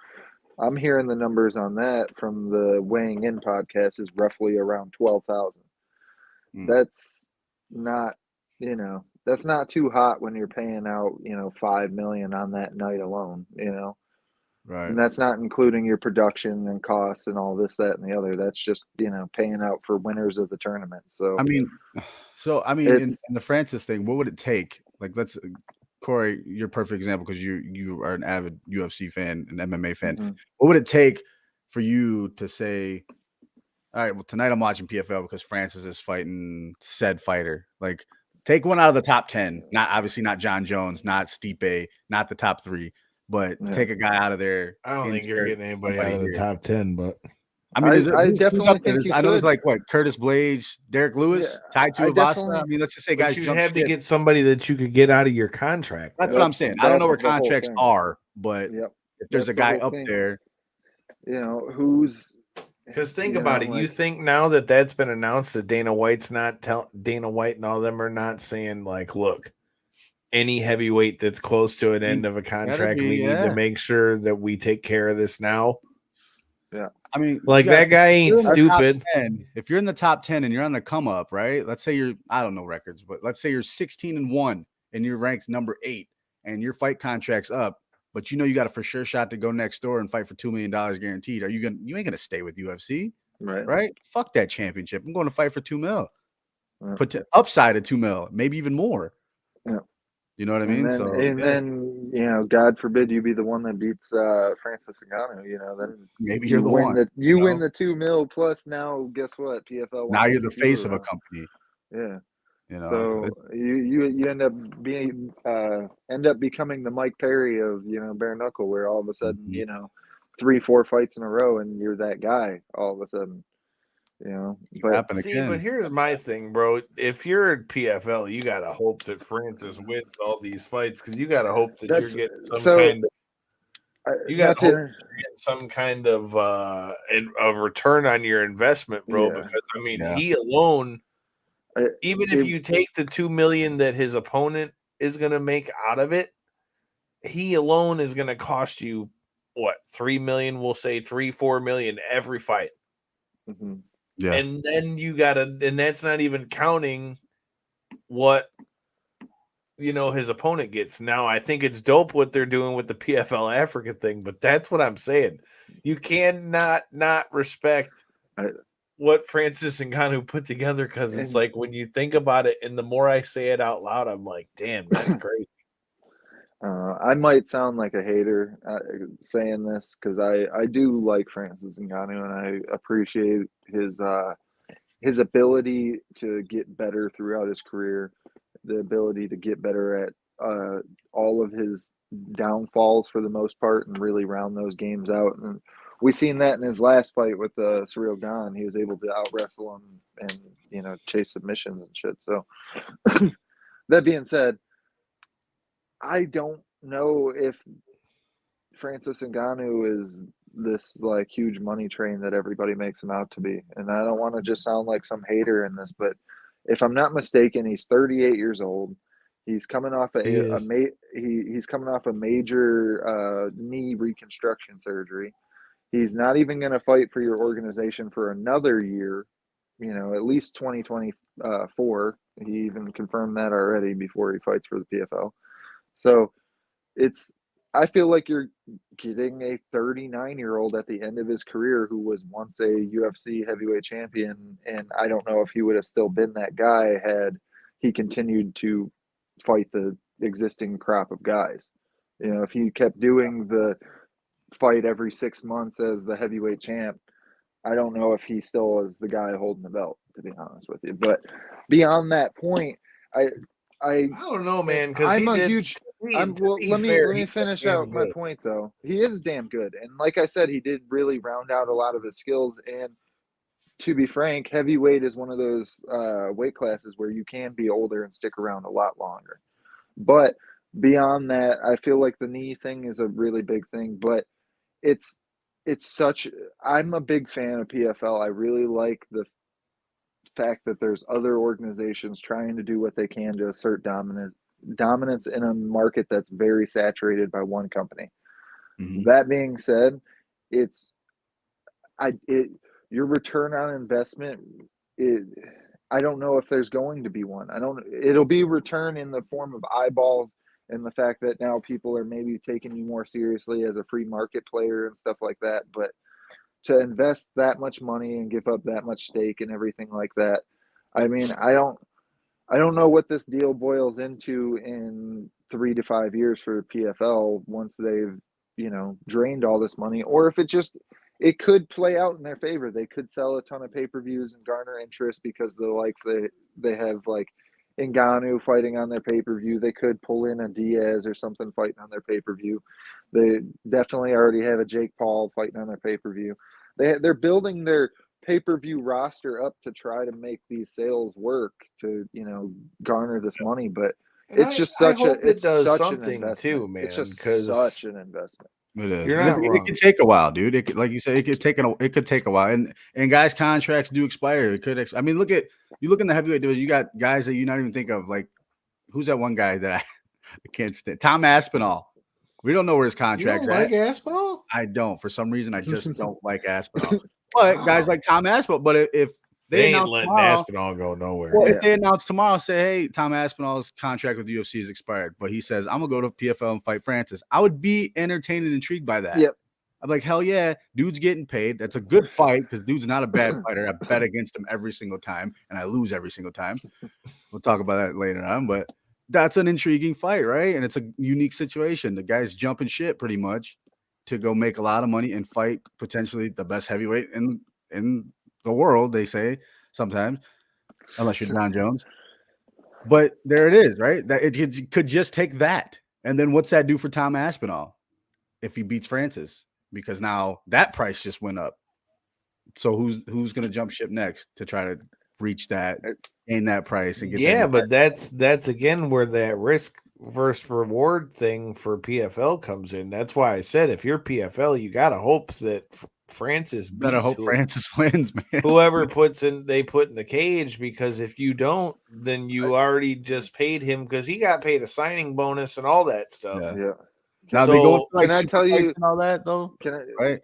I'm hearing the numbers on that from the Weighing In podcast is roughly around 12,000. That's not, that's not too hot when you're paying out, 5 million on that night alone, Right. And that's not including your production and costs and all this, that, and the other. That's just, paying out for winners of the tournament. So, I mean, in the Francis thing, what would it take? Like, Corey, you're a perfect example because you are an avid UFC fan, an MMA fan. What would it take for you to say, all right, well, tonight I'm watching PFL because Francis is fighting said fighter? Like, take one out of the top 10. Obviously not John Jones, not Stipe, not the top 3, but take a guy out of there. I don't think you're getting anybody out of the top 10, but I mean, who's up there? I know there's like Curtis Blades, Derek Lewis, Tai Tuivasa. I mean, let's just say guys you'd have to get somebody that you could get out of your contract. That's what I'm saying. I don't know where contracts are, but if there's a guy up there, who's. Because think about it. You think now that that's been announced that Dana White and all them are not saying, like, look, any heavyweight that's close to an end of a contract, we need to make sure that we take care of this now. Yeah. I mean, like, that guy ain't stupid. If you're in the top 10 and you're on the come up, right? Let's say I don't know records, but let's say you're 16-1 and you're ranked number 8 and your fight contract's up, but you got a for sure shot to go next door and fight for $2 million guaranteed. You ain't gonna stay with UFC, right? Fuck that championship. I'm going to fight for $2 million. Put upside of $2 million, maybe even more. Yeah. You know what I mean? Then God forbid you be the one that beats Francis Ngannou. Then maybe you're the one. You win the $2 million plus. Now, guess what? PFL. Now you're the face of a company. Yeah. So you end up becoming the Mike Perry of bare knuckle, where all of a sudden 3-4 fights in a row and you're that guy all of a sudden. But here's my thing, bro. If you're at PFL, you gotta hope that Francis wins all these fights because you gotta hope that you're getting some kind of. You got not to to, get some kind of a return on your investment, bro. Yeah. Because I mean, Yeah. he alone, even if it- you take the $2 million that his opponent is going to make out of it, he alone is going to cost you what, $3 million? We'll say $3-4 million every fight, Mhm. Yeah. and then you got to, and that's not even counting what his opponent gets. Now, I think it's dope what they're doing with the PFL Africa thing, but that's what I'm saying. You cannot not respect I- what Francis Ngannou put together, because it's And- like when you think about it, and the more I say it out loud, I'm like, damn, that's crazy. I might sound like a hater saying this because I do like Francis Ngannou and I appreciate his ability to get better throughout his career, the ability to get better at all of his downfalls for the most part and really round those games out. And we seen that in his last fight with Ciryl Gane. He was able to out wrestle him and chase submissions and shit. So that being said, I don't know if Francis Ngannou is this like huge money train that everybody makes him out to be. And I don't want to just sound like some hater in this, but if I'm not mistaken, he's 38 years old. He's coming off he's coming off a major knee reconstruction surgery. He's not even going to fight for your organization for another year, at least 2024. He even confirmed that already before he fights for the PFL. So I feel like you're getting a 39-year-old at the end of his career who was once a UFC heavyweight champion, and I don't know if he would have still been that guy had he continued to fight the existing crop of guys. If he kept doing the fight every 6 months as the heavyweight champ, I don't know if he still is the guy holding the belt, to be honest with you. But beyond that point, I don't know, man, because I'm a huge. Let me he's finish damn out my good. point though. He is damn good, and like I said, he did really round out a lot of his skills. And to be frank, heavyweight is one of those weight classes where you can be older and stick around a lot longer. But beyond that, I feel like the knee thing is a really big thing. But it's such. I'm a big fan of PFL. I really like the fact that there's other organizations trying to do what they can to assert dominance in a market that's very saturated by one company. Mhm. That being said, your return on investment, I don't know if there's going to be one. It'll be return in the form of eyeballs and the fact that now people are maybe taking you more seriously as a free market player and stuff like that. But to invest that much money and give up that much stake and everything like that, I mean, I don't know what this deal boils into in 3 to 5 years for PFL once they've, drained all this money, or if it could play out in their favor. They could sell a ton of pay-per-views and garner interest because the likes they have like Ngannou fighting on their pay-per-view. They could pull in a Diaz or something fighting on their pay-per-view. They definitely already have a Jake Paul fighting on their pay-per-view. They're building their pay-per-view roster up to try to make these sales work to garner this money, but And it's just such hope it does such something an investment too, man. It's just Because such an investment. It is. You're And not it wrong. could take a while, dude. It could, like you said, it could take a while. And guys' contracts do expire. It could. I mean, look in the heavyweight division. You got guys that you not even think of. Like, who's that one guy that I can't stand? Tom Aspinall. We don't know where his You contract's don't at. like Aspinall? I don't. For some reason, I just don't like Aspinall. But guys like Tom Aspinall. But if They ain't announce letting tomorrow, Aspinall go nowhere. well, Yeah. if they announce tomorrow, say, hey, Tom Aspinall's contract with the UFC is expired, but he says, I'm going to go to PFL and fight Francis, I would be entertained and intrigued by that. Yep. I'm like, hell yeah, dude's getting paid. That's a good fight because dude's not a bad fighter. I bet against him every single time, and I lose every single time. We'll talk about that later on, but that's an intriguing fight, right? And it's a unique situation. The guy's jumping shit pretty much to go make a lot of money and fight potentially the best heavyweight in the world, they say sometimes, unless you're John Jones. But there it is, right? That it could just take that. And then what's that do for Tom Aspinall if he beats Francis? Because now that price just went up. So who's going to jump ship next to try to reach that, gain that price, and get Yeah, that but that's again where that risk versus reward thing for PFL comes in. That's why I said if you're PFL, you gotta hope that Francis Better beats hope Francis wins, man. whoever they put in the cage, because if you don't, then you already just paid him because he got paid a signing bonus and all that stuff. Yeah. Yeah. Now they go So for like can I super tell fights you- and all that though, Can I? right?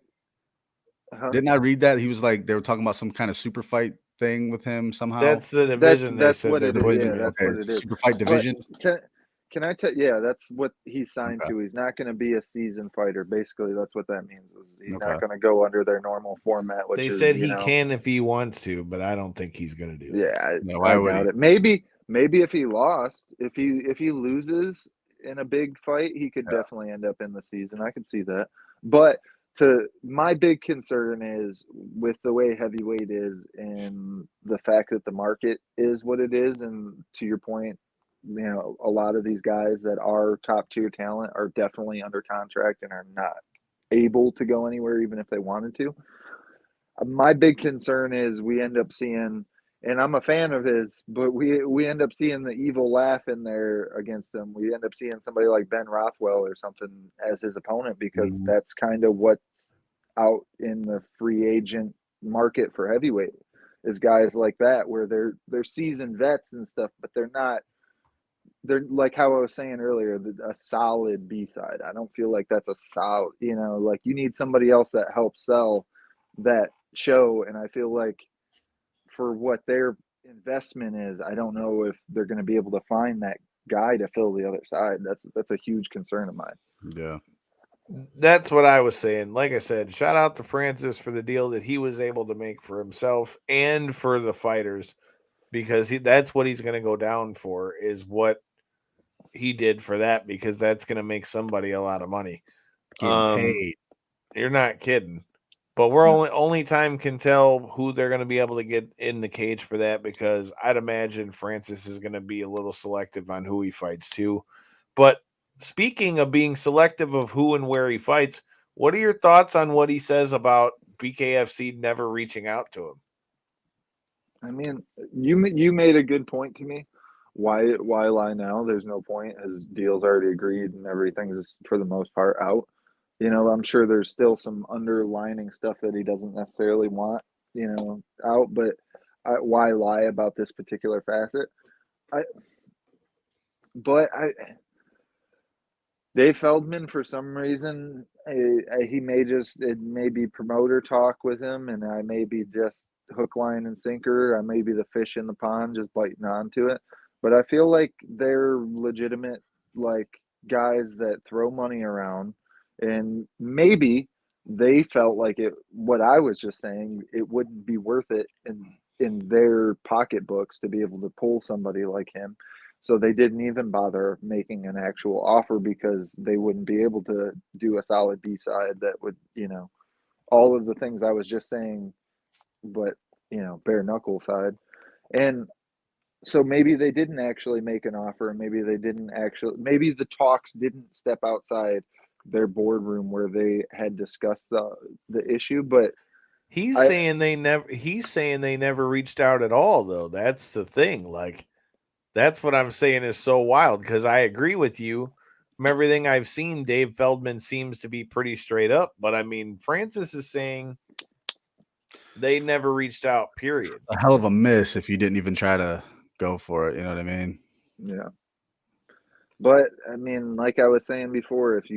Huh? Didn't I read that he was like they were talking about some kind of super fight thing with him somehow? that's the division they That's said what they're it is. putting Yeah, him in. that's Okay, what it is. super fight But division. can I tell? Yeah, that's what he signed Okay. to. He's not going to be a seasoned fighter. Basically, that's what that means. Is he's Okay. not going to go under their normal format. Which They is, said you he know, can if he wants to, but I don't think he's gonna do that. Yeah, No, why I would doubt he? it. Maybe if he lost, if he loses in a big fight, he could definitely end up in the season. I could see that. But my big concern is with the way heavyweight is and the fact that the market is what it is. And to your point, you know, a lot of these guys that are top tier talent are definitely under contract and are not able to go anywhere, even if they wanted to. My big concern is we end up seeing, and I'm a fan of his, but we end up seeing the evil laugh in there against him. We end up seeing somebody like Ben Rothwell or something as his opponent because that's kind of what's out in the free agent market for heavyweight is guys like that where they're seasoned vets and stuff, but they're not. They're like how I was saying earlier, a solid B side. I don't feel like that's a solid. You know, like you need somebody else that helps sell that show, and I feel like for what their investment is, I don't know if they're going to be able to find that guy to fill the other side. That's a huge concern of mine. Yeah. That's what I was saying. Like I said, shout out to Francis for the deal that he was able to make for himself and for the fighters, because that's what he's going to go down for, is what he did for that, because that's going to make somebody a lot of money. Getting paid. You're not kidding. But we're only time can tell who they're going to be able to get in the cage for that, because I'd imagine Francis is going to be a little selective on who he fights too. But speaking of being selective of who and where he fights, what are your thoughts on what he says about BKFC never reaching out to him? I mean, you made a good point to me. Why lie now? There's no point. His deal's already agreed and everything's for the most part out. You know, I'm sure there's still some underlining stuff that he doesn't necessarily want, you know, out. But why lie about this particular facet? Dave Feldman, for some reason, he it may be promoter talk with him, and I may be just hook, line, and sinker. I may be the fish in the pond just biting onto it. But I feel like they're legitimate, like guys that throw money around, and maybe they felt like what I was just saying, it wouldn't be worth it in their pocketbooks to be able to pull somebody like him. So they didn't even bother making an actual offer because they wouldn't be able to do a solid B side that would, you know, all of the things I was just saying, but, you know, bare knuckle side. And so maybe they didn't actually make an offer, and maybe maybe the talks didn't step outside their boardroom where they had discussed the issue. But He's saying they never reached out at all, though. That's the thing. Like, that's what I'm saying is so wild, because I agree with you. From everything I've seen, Dave Feldman seems to be pretty straight up. But I mean, Francis is saying they never reached out, period. A hell of a miss if you didn't even try to go for it. You know what I mean? Yeah. But I mean, like I was saying before, if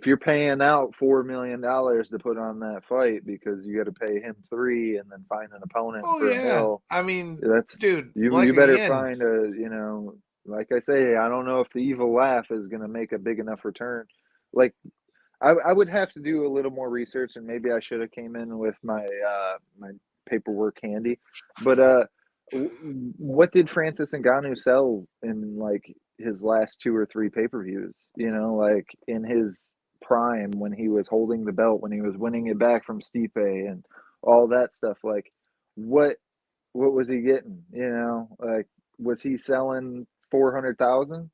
you're paying out $4 million to put on that fight because you got to pay him $3 million and then find an opponent for $1 million, I mean, that's dude, you like, better again, find a, you know, like I say, I don't know if the evil laugh is going to make a big enough return. Like I would have to do a little more research, and maybe I should have came in with my my paperwork handy. But what did Francis Ngannou sell in like his last 2 or 3 pay-per-views? You know, like in his prime when he was holding the belt, when he was winning it back from Stipe and all that stuff. Like what was he getting? You know, like was he selling 400,000?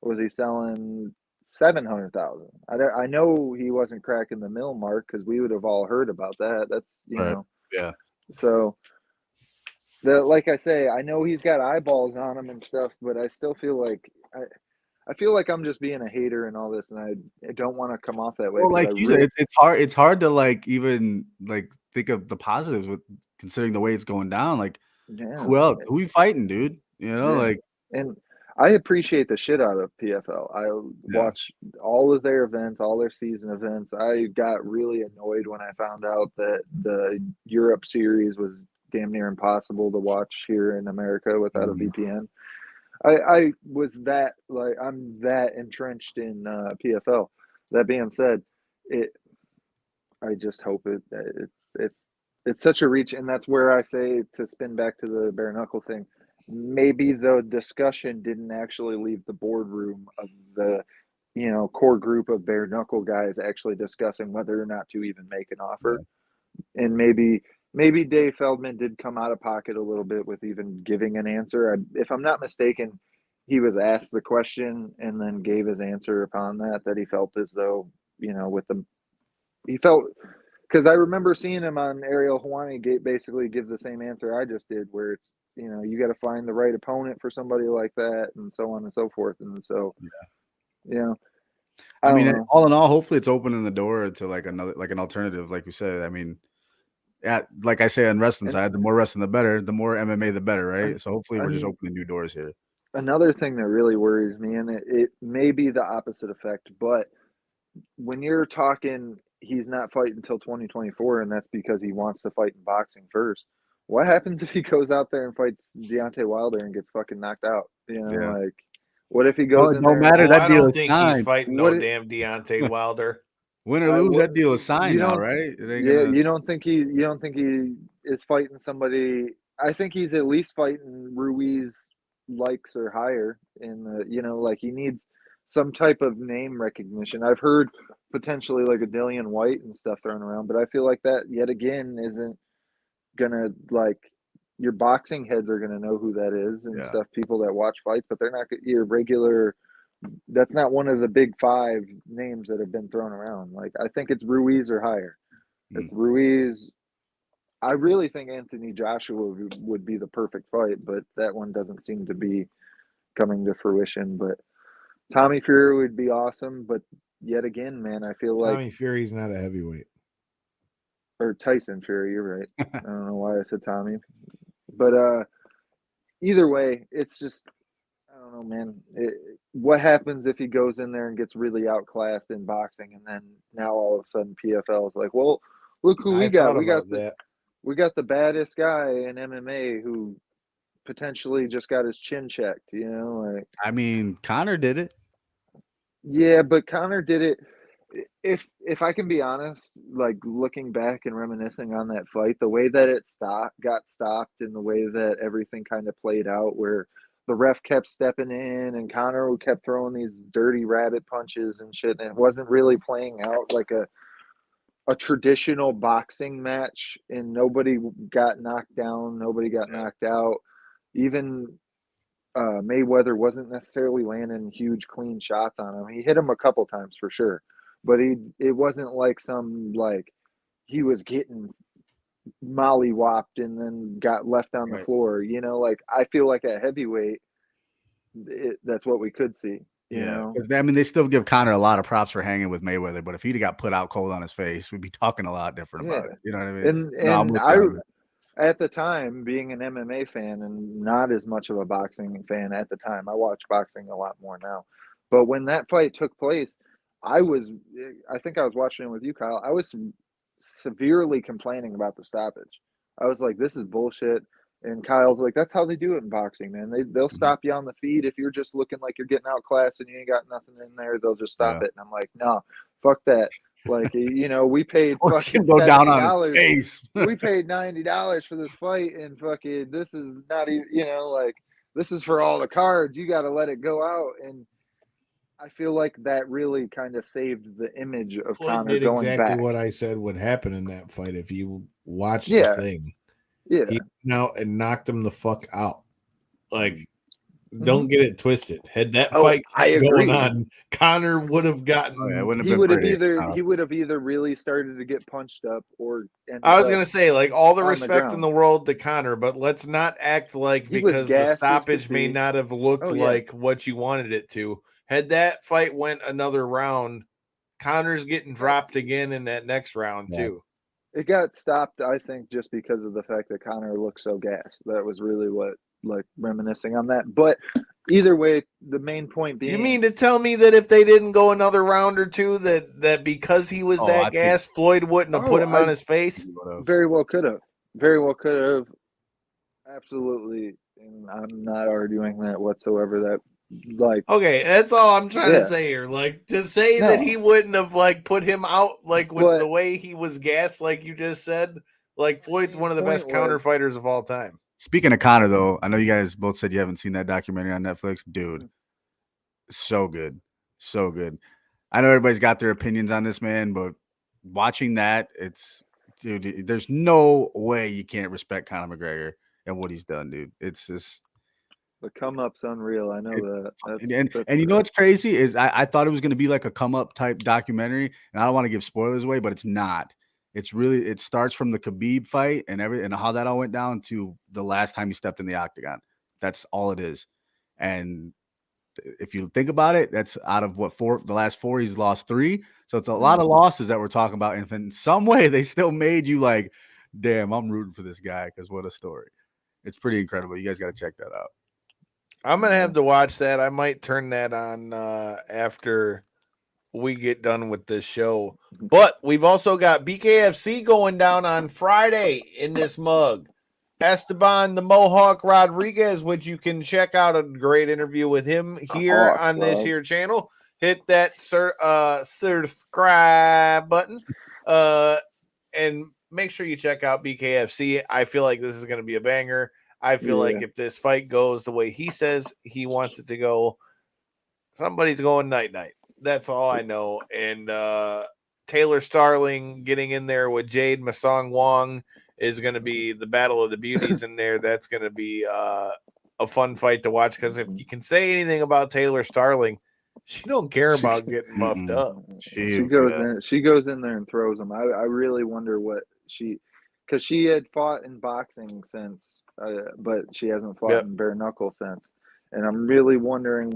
Was he selling 700,000? I know he wasn't cracking the mill mark because we would have all heard about that. That's you Right. know. Yeah. So like I say, I know he's got eyeballs on him and stuff, but I still feel like I feel like I'm just being a hater and all this, and I don't want to come off that way. Well, like you said, it's hard. It's hard to like even like think of the positives with considering the way it's going down. Like, who else? Who we fighting, dude? You know, like, and I appreciate the shit out of PFL. I watch all of their events, all their season events. I got really annoyed when I found out that the Europe series was damn near impossible to watch here in America without a VPN. I was that like I'm that entrenched in PFL. That being said, I just hope it's such a reach, and that's where I say to spin back to the bare knuckle thing. Maybe the discussion didn't actually leave the boardroom of the core group of bare knuckle guys actually discussing whether or not to even make an offer, and maybe Dave Feldman did come out of pocket a little bit with even giving an answer. If I'm not mistaken, he was asked the question and then gave his answer upon that he felt as though, he felt, because I remember seeing him on Ariel Helwani basically give the same answer I just did, where it's, you got to find the right opponent for somebody like that and so on and so forth. And so, I mean, all in all, hopefully it's opening the door to like another, like an alternative, like you said. I mean, like I say on wrestling side, the more wrestling, the better. The more MMA, the better, right? So hopefully we're just opening new doors here. Another thing that really worries me, and it may be the opposite effect, but when you're talking, he's not fighting until 2024, and that's because he wants to fight in boxing first. What happens if he goes out there and fights Deontay Wilder and gets fucking knocked out? Like, what if he goes in there? No matter, that I deal don't is think signed. he's fighting damn Deontay Wilder. Win or lose, that deal is signed now, right? You don't think he is fighting somebody? I think he's at least fighting Ruiz likes or higher in the, like he needs some type of name recognition. I've heard potentially like a Dillian White and stuff thrown around, but I feel like that yet again isn't gonna, like, your boxing heads are gonna know who that is and stuff, people that watch fights, but they're not your regular. That's not one of the big five names that have been thrown around. Like, I think it's Ruiz or higher. It's Ruiz. I really think Anthony Joshua would be the perfect fight, but that one doesn't seem to be coming to fruition. But Tommy Fury would be awesome. But yet again, man, I feel like Tommy Fury's not a heavyweight. Or Tyson Fury, you're right. I don't know why I said Tommy. But either way, it's just, I don't know, man. What happens if he goes in there and gets really outclassed in boxing, and then now all of a sudden PFL is like, well, look who we got. We got the baddest guy in MMA who potentially just got his chin checked, like. I mean, Conor did it. Yeah, but Conor did it. If I can be honest, like looking back and reminiscing on that fight, the way that it got stopped and the way that everything kind of played out, where the ref kept stepping in and Conor kept throwing these dirty rabbit punches and shit, and it wasn't really playing out like a traditional boxing match, and nobody got knocked down, nobody got knocked out. Even Mayweather wasn't necessarily landing huge clean shots on him. He hit him a couple times for sure, but it wasn't like he was getting mollywopped and then got left on the floor. Like, I feel like at heavyweight, that's what we could see. You know? I mean, they still give Conor a lot of props for hanging with Mayweather, but if he'd got put out cold on his face, we'd be talking a lot different about it. You know what I mean? And I at the time, being an MMA fan and not as much of a boxing fan at the time, I watch boxing a lot more now. But when that fight took place, I think I was watching it with you, Kyle. I was severely complaining about the stoppage. I was like, this is bullshit. And Kyle's like, that's how they do it in boxing, man. They'll stop you on the feet. If you're just looking like you're getting outclassed and you ain't got nothing in there, they'll just stop it. And I'm like, no, fuck that. Like, we paid fucking $70. We paid $90 for this fight, and fucking this is not even, like, this is for all the cards. You got to let it go out. And I feel like that really kind of saved the image of Conor going exactly back. What I said would happen in that fight if you watch the thing. Yeah, he went out and knocked him the fuck out. Like, don't get it twisted. Had that Oh, fight I kept going agree. on, Connor would have gotten. Oh, yeah, it wouldn't He have been would have pretty. either really started to get punched up or ended I was up gonna say, like, all the on the respect in ground. the world to Connor, but let's not act like He was because the gassed as could stoppage may be. not have looked Oh, yeah. like what you wanted it to. Had that fight went another round, Connor's getting dropped again in that next round Yeah. too. It got stopped, I think, just because of the fact that Connor looked so gassed. That was really what, like, reminiscing on that. But either way, the main point being, You mean to tell me that if they didn't go another round or two, that because he was Oh, I that think- gas, Floyd wouldn't have put him on his face? very well could have. Very well could have. Absolutely. And I'm not arguing that whatsoever. That, like, Okay, that's all I'm trying Yeah. to say here. Like, to say No. that he wouldn't have like put him out like with But- the way he was gassed, like you just said. Like, Floyd's one of the best Point counter was- fighters of all time. Speaking of Connor, though, I know you guys both said you haven't seen that documentary on Netflix. Dude, so good. So good. I know everybody's got their opinions on this, man, but watching that, dude, there's no way you can't respect Conor McGregor and what he's done, dude. It's just, the come up's unreal. I know that. That's and you know what's crazy is I thought it was going to be like a come up type documentary, and I don't want to give spoilers away, but it's not. It's really, it starts from the Khabib fight and how that all went down to the last time he stepped in the octagon. That's all it is. And if you think about it, that's out of the last 4, he's lost 3. So it's a lot of losses that we're talking about. And in some way, they still made you like, damn, I'm rooting for this guy because what a story. It's pretty incredible. You guys got to check that out. I'm gonna have to watch that. I might turn that on after we get done with this show. But we've also got BKFC going down on Friday in this mug. Esteban the Mohawk Rodriguez, which you can check out a great interview with him here Hawk, on this bro. here channel. Hit that subscribe button and make sure you check out BKFC. I feel like this is going to be a banger. I feel like if this fight goes the way he says he wants it to go, somebody's going night-night. That's all I know. And Taylor Starling getting in there with Jade Masong Wong is going to be the battle of the beauties in there. That's going to be a fun fight to watch because if you can say anything about Taylor Starling, she don't care about getting muffed up. She goes in there and throws them. I really wonder what because she had fought in boxing since, but she hasn't fought in bare knuckle since. And I'm really wondering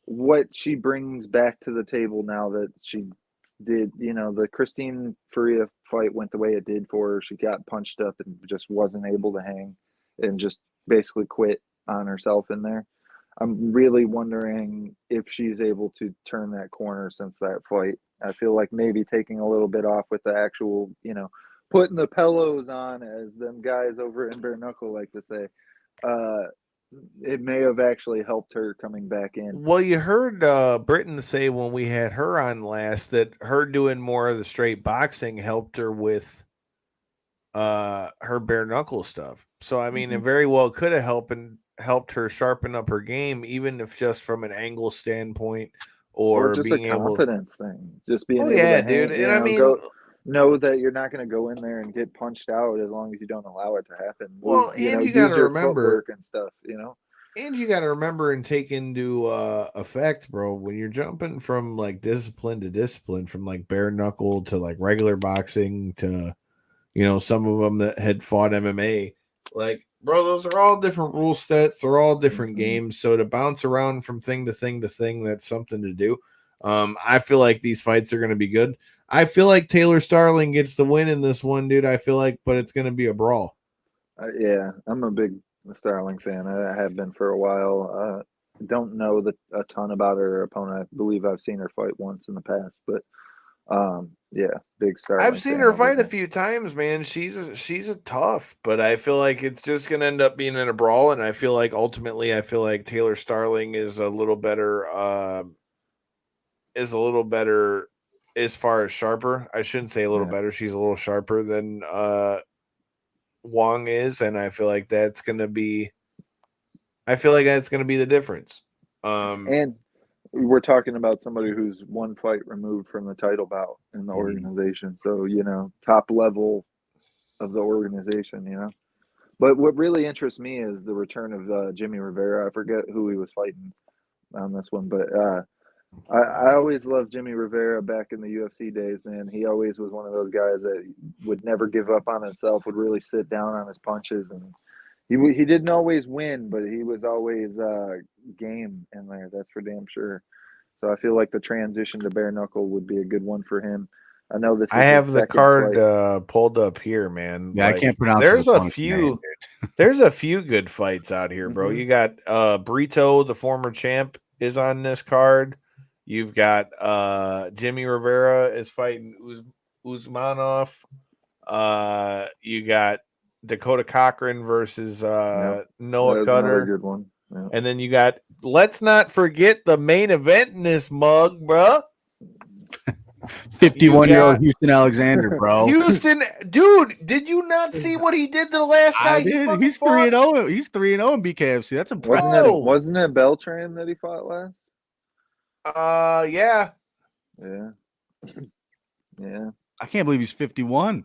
what she brings back to the table now that she did. The Christine Faria fight went the way it did for her. She got punched up and just wasn't able to hang and just basically quit on herself in there. I'm really wondering if she's able to turn that corner since that fight. I feel like maybe taking a little bit off with the actual, putting the pillows on, as them guys over in bare knuckle like to say. It may have actually helped her coming back in. Well, you heard Britton say when we had her on last that her doing more of the straight boxing helped her with her bare knuckle stuff. So I mean, it very well could have helped her sharpen up her game, even if just from an angle standpoint or just being a confidence thing. Just being able yeah, to dude. And I mean, know that you're not going to go in there and get punched out as long as you don't allow it to happen. Well, and you got to remember footwork and stuff, And you got to remember and take into effect, bro, when you're jumping from like discipline to discipline, from like bare knuckle to like regular boxing to, some of them that had fought MMA, like, bro, those are all different rule sets. They're all different games. So to bounce around from thing to thing to thing, that's something to do. I feel like these fights are going to be good. I feel like Taylor Starling gets the win in this one, dude. I feel like, but it's going to be a brawl. Yeah, I'm a big Starling fan. I have been for a while. Don't know a ton about her opponent. I believe I've seen her fight once in the past, but yeah, big Starling. I've seen her fight a few times, man. She's a tough, but I feel like it's just going to end up being in a brawl. And I feel like ultimately, Taylor Starling is a little better. As far as sharper. I shouldn't say a little better. She's a little sharper than Wong is, and I feel like that's gonna be the difference. And we're talking about somebody who's one fight removed from the title bout in the organization. So, top level of the organization, But what really interests me is the return of Jimmy Rivera. I forget who he was fighting on this one, but I always loved Jimmy Rivera back in the UFC days, man. He always was one of those guys that would never give up on himself, would really sit down on his punches, and he didn't always win, but he was always game in there. That's for damn sure. So I feel like the transition to bare knuckle would be a good one for him. I know this is I have his the second card fight. pulled up here, man. Yeah, I can't pronounce There's his a opponent's few. name, There's a few good fights out here, bro. Mhm. You got Brito, the former champ, is on this card. You've got Jimmy Rivera is fighting Usmanov. You got Dakota Cochran versus That Noah was another Cutter. good one. Yeah. And then you got, let's not forget the main event in this mug, bro. 51-year-old got- Houston Alexander, bro. Houston, dude, did you not see what he did the last guy I he did. fucking He's fought? 3-0. He's 3-0 in BKFC. That's impressive. Bro. Wasn't it Beltran that he fought last? Yeah. Yeah. Yeah. I can't believe he's 51.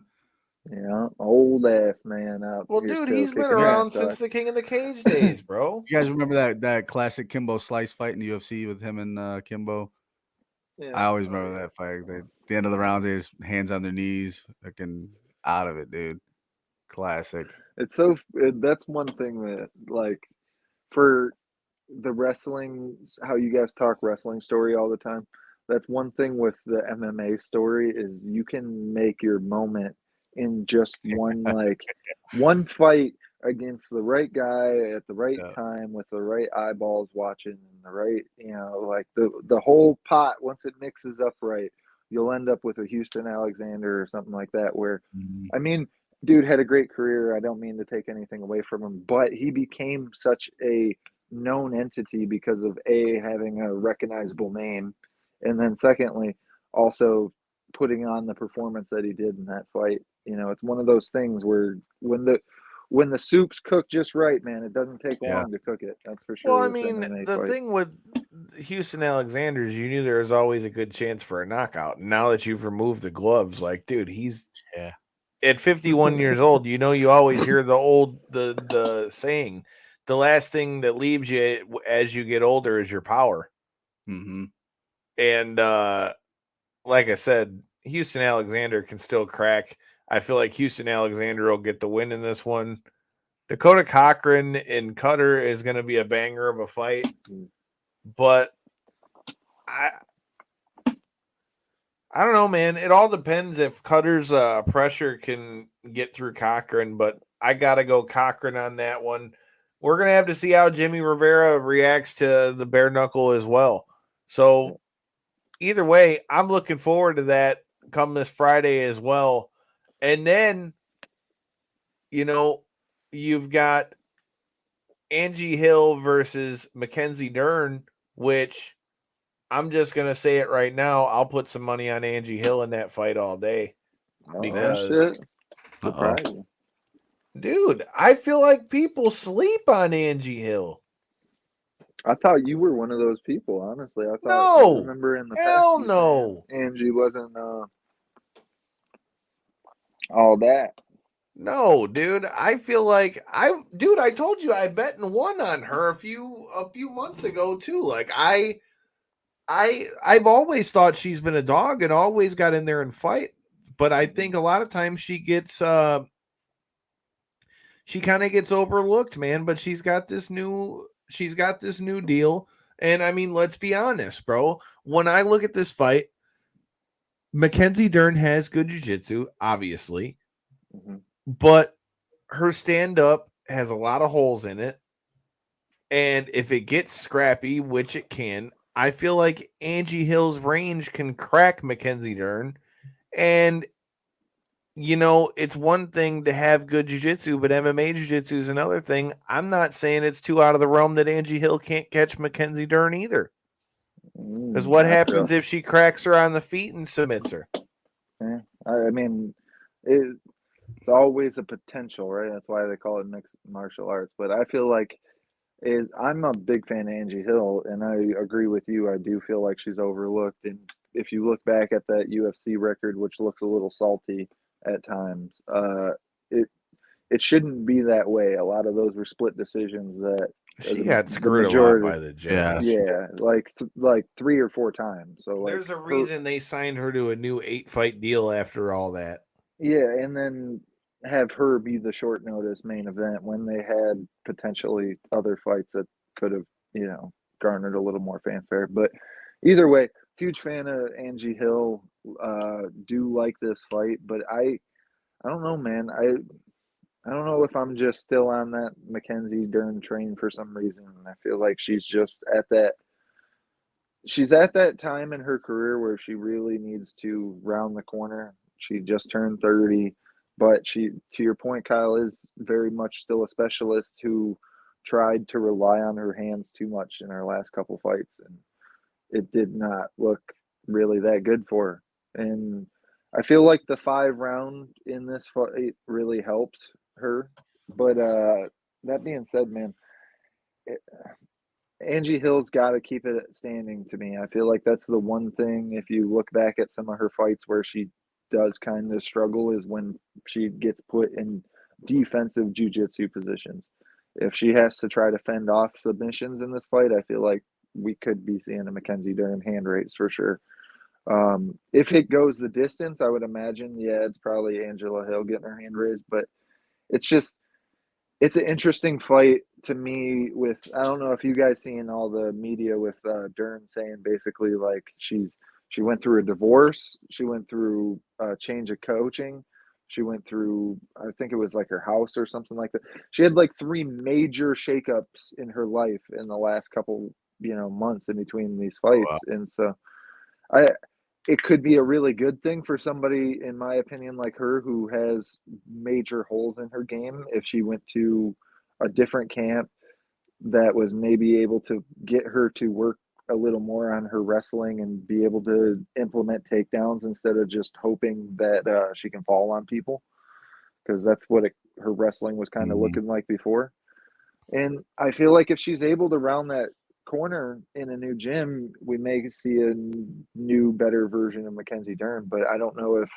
Yeah. Old ass man out Well, here dude, still he's been kicking around ass, since dog. the King of the Cage days, bro. You guys remember that classic Kimbo Slice fight in the UFC with him and Kimbo? Yeah. I always remember that fight. At the end of the round, they just hands on their knees, fucking out of it, dude. Classic. That's one thing that, like, for the wrestling, how you guys talk wrestling story all the time. That's one thing with the MMA story is you can make your moment in just one fight against the right guy at the right time with the right eyeballs watching and the right, like the whole pot, once it mixes up right, you'll end up with a Houston Alexander or something like that where, I mean, dude had a great career. I don't mean to take anything away from him, but he became such a known entity because of having a recognizable name, and then secondly, also putting on the performance that he did in that fight. It's one of those things where when the soup's cooked just right, man, it doesn't take long to cook it. That's for sure. Well, I with mean, MMA the fights. thing with Houston Alexander is you knew there was always a good chance for a knockout. Now that you've removed the gloves, like, dude, he's at 51 years old. You always hear the saying, the last thing that leaves you as you get older is your power. Mm-hmm. And like I said, Houston Alexander can still crack. I feel like Houston Alexander will get the win in this one. Dakota Cochran and Cutter is going to be a banger of a fight, but I don't know, man. It all depends if Cutter's pressure can get through Cochran, but I got to go Cochran on that one. We're going to have to see how Jimmy Rivera reacts to the bare knuckle as well. So either way, I'm looking forward to that come this Friday as well. And then, you've got Angie Hill versus Mackenzie Dern, which I'm just going to say it right now. I'll put some money on Angie Hill in that fight all day. Because, Surprising. dude, I feel like people sleep on Angie Hill. I thought you were one of those people, honestly. I remember in the hell past, no. Angie wasn't all that. No, dude. I feel like I told you I bet and won on her a few months ago too. Like I've always thought she's been a dog and always got in there and fight. But I think a lot of times she kind of gets overlooked, man. But she's got this new deal. And I mean, let's be honest, bro. When I look at this fight, Mackenzie Dern has good jiu-jitsu, obviously. Mm-hmm. But her stand-up has a lot of holes in it. And if it gets scrappy, which it can, I feel like Angie Hill's range can crack Mackenzie Dern. And, it's one thing to have good jiu-jitsu, but MMA jiu-jitsu is another thing. I'm not saying it's too out of the realm that Angie Hill can't catch Mackenzie Dern either. Because what happens if she cracks her on the feet and submits her? Yeah, I mean, it's always a potential, right? That's why they call it mixed martial arts. But I feel like I'm a big fan of Angie Hill, and I agree with you. I do feel like she's overlooked. And if you look back at that UFC record, which looks a little salty at times, it shouldn't be that way. A lot of those were split decisions that She got screwed a lot by the judge. Yeah, like 3 or 4 times. So like there's a reason they signed her to a new 8-fight deal after all that. Yeah, and then have her be the short notice main event when they had potentially other fights that could have, garnered a little more fanfare. But either way, huge fan of Angie Hill. Do like this fight, but I don't know, man. I don't know if I'm just still on that Mackenzie Dern train for some reason. I feel like she's just at that time in her career where she really needs to round the corner. She just turned 30, but she, to your point, Kyle, is very much still a specialist who tried to rely on her hands too much in her last couple fights, and it did not look really that good for her. And I feel like the 5-round in this fight really helped her. But that being said, man, Angie Hill's got to keep it standing to me. I feel like that's the one thing, if you look back at some of her fights where she does kind of struggle, is when she gets put in defensive jiu-jitsu positions. If she has to try to fend off submissions in this fight, I feel like we could be seeing a Mackenzie Dern hand raise for sure. If it goes the distance, I would imagine, it's probably Angela Hill getting her hand raised, but it's an interesting fight to me. With, I don't know if you guys seen all the media with Dern saying basically like she went through a divorce, she went through a change of coaching, she went through, I think it was like her house or something like that. She had like 3 major shakeups in her life in the last couple months in between these fights. Wow. And so it could be a really good thing for somebody, in my opinion, like her, who has major holes in her game, if she went to a different camp that was maybe able to get her to work a little more on her wrestling and be able to implement takedowns instead of just hoping that she can fall on people, because that's what her wrestling was kind of looking like before. And I feel like if she's able to round that corner in a new gym, we may see a new, better version of Mackenzie Dern. But I don't know if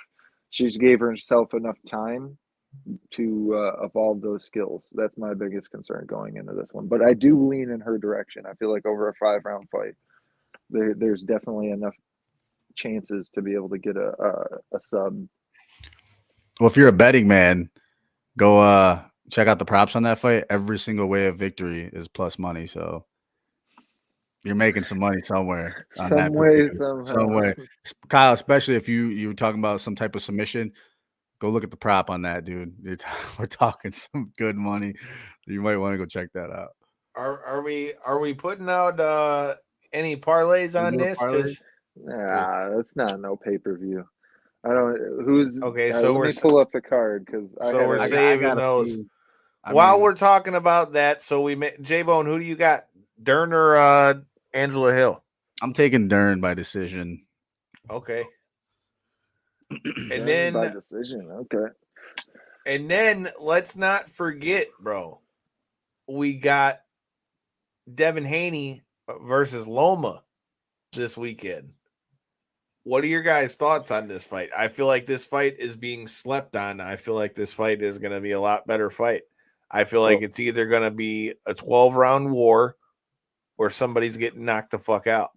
she's gave herself enough time to evolve those skills. That's my biggest concern going into this one. But I do lean in her direction. I feel like over a 5-round fight, there's definitely enough chances to be able to get a sub. Well, if you're a betting man, go check out the props on that fight. Every single way of victory is plus money. So you're making some money somewhere. Some way, somehow. Some way. Kyle, especially if you were talking about some type of submission, go look at the prop on that, dude. We're talking some good money. You might want to go check that out. Are we putting out any parlays on this? That's not no pay-per-view. I don't. Who's okay? So let me pull up the card, because we're saving those. While we're talking about that, so we J-Bone, who do you got? Dern or Angela Hill? I'm taking Dern by decision. Okay. And Dern then by decision. Okay. And then let's not forget, bro, we got Devin Haney versus Loma this weekend. What are your guys' thoughts on this fight? I feel like this fight is being slept on. I feel like this fight is going to be a lot better fight. I feel like it's either going to be a 12-round war or somebody's getting knocked the fuck out.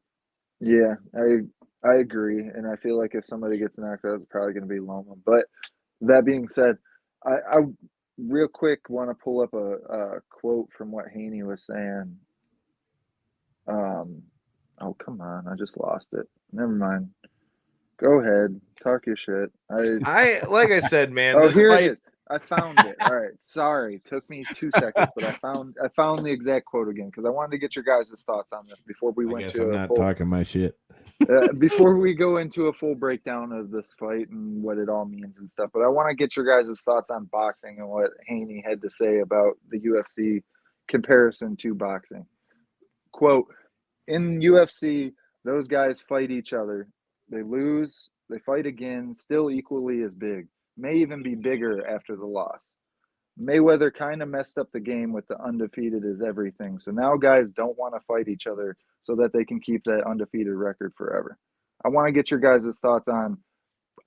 Yeah, I agree. And I feel like if somebody gets knocked out, it's probably going to be Loma. But that being said, I real quick want to pull up a quote from what Haney was saying. Oh, come on. I just lost it. Never mind. Go ahead. Talk your shit. Like I said, man. Oh, here it is. I found it. All right. Sorry. Took me 2 seconds, but I found the exact quote again, because I wanted to get your guys' thoughts on this before we went to I'm not talking my shit. before we go into a full breakdown of this fight and what it all means and stuff. But I want to get your guys' thoughts on boxing and what Haney had to say about the UFC comparison to boxing. Quote, in UFC, those guys fight each other. They lose, they fight again, still equally as big. May even be bigger after the loss. Mayweather kind of messed up the game with the undefeated is everything. So now guys don't want to fight each other so that they can keep that undefeated record forever. I want to get your guys' thoughts on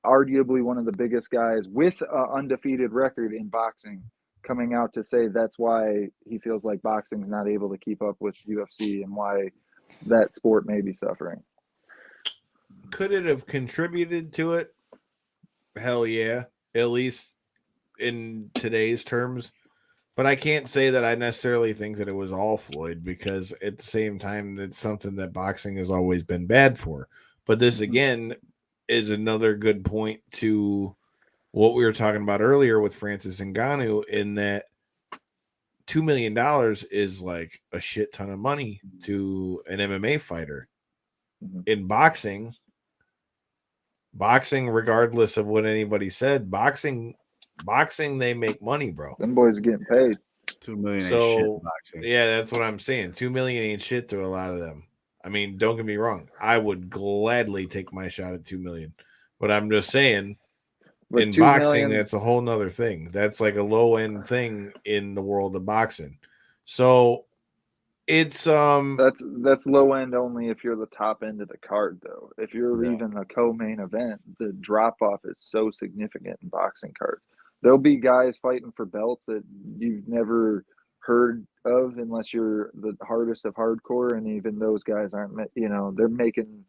arguably one of the biggest guys with an undefeated record in boxing coming out to say that's why he feels like boxing's not able to keep up with UFC and why that sport may be suffering. Could it have contributed to it? Hell yeah, at least in today's terms. But I can't say that I necessarily think that it was all Floyd, because at the same time, it's something that boxing has always been bad for. But this, again, is another good point to what we were talking about earlier with Francis Ngannou, in that $2 million is like a shit ton of money to an MMA fighter. In boxing, regardless of what anybody said, boxing, they make money, bro. Them boys are getting paid. 2 million ain't So shit in boxing. yeah, that's what I'm saying. 2 million ain't shit to a lot of them. I mean, don't get me wrong. I would gladly take my shot at 2 million, but I'm just saying, But in 2 boxing, million's- that's a whole nother thing. That's like a low end thing in the world of boxing. So it's that's low end only if you're the top end of the card, though. If you're Yeah. even a co-main event, the drop off is so significant in boxing cards. There'll be guys fighting for belts that you've never heard of unless you're the hardest of hardcore, and even those guys aren't. They're making.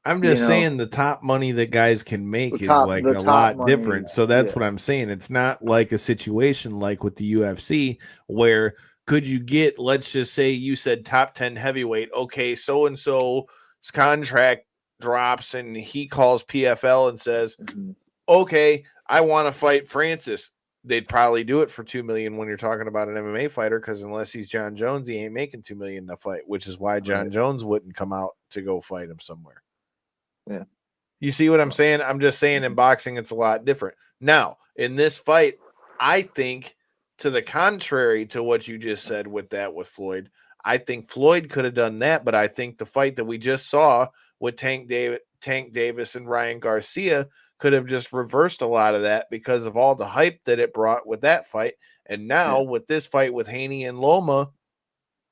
I'm just saying the top money that guys can make is like a lot money, different. So that's yeah. what I'm saying. It's not like a situation like with the UFC where could you get, let's just say you said top 10 heavyweight. Okay, so-and-so's contract drops and he calls PFL and says, okay, I want to fight Francis. They'd probably do it for 2 million when you're talking about an MMA fighter, because unless he's John Jones, he ain't making 2 million to fight, which is why John Jones wouldn't come out to go fight him somewhere. Yeah. You see what I'm saying? I'm just saying in boxing, it's a lot different. Now, in this fight, I think, to the contrary to what you just said with Floyd, I think Floyd could have done that, but I think the fight that we just saw with Tank Davis and Ryan Garcia could have just reversed a lot of that because of all the hype that it brought with that fight. And now with this fight with Haney and Loma,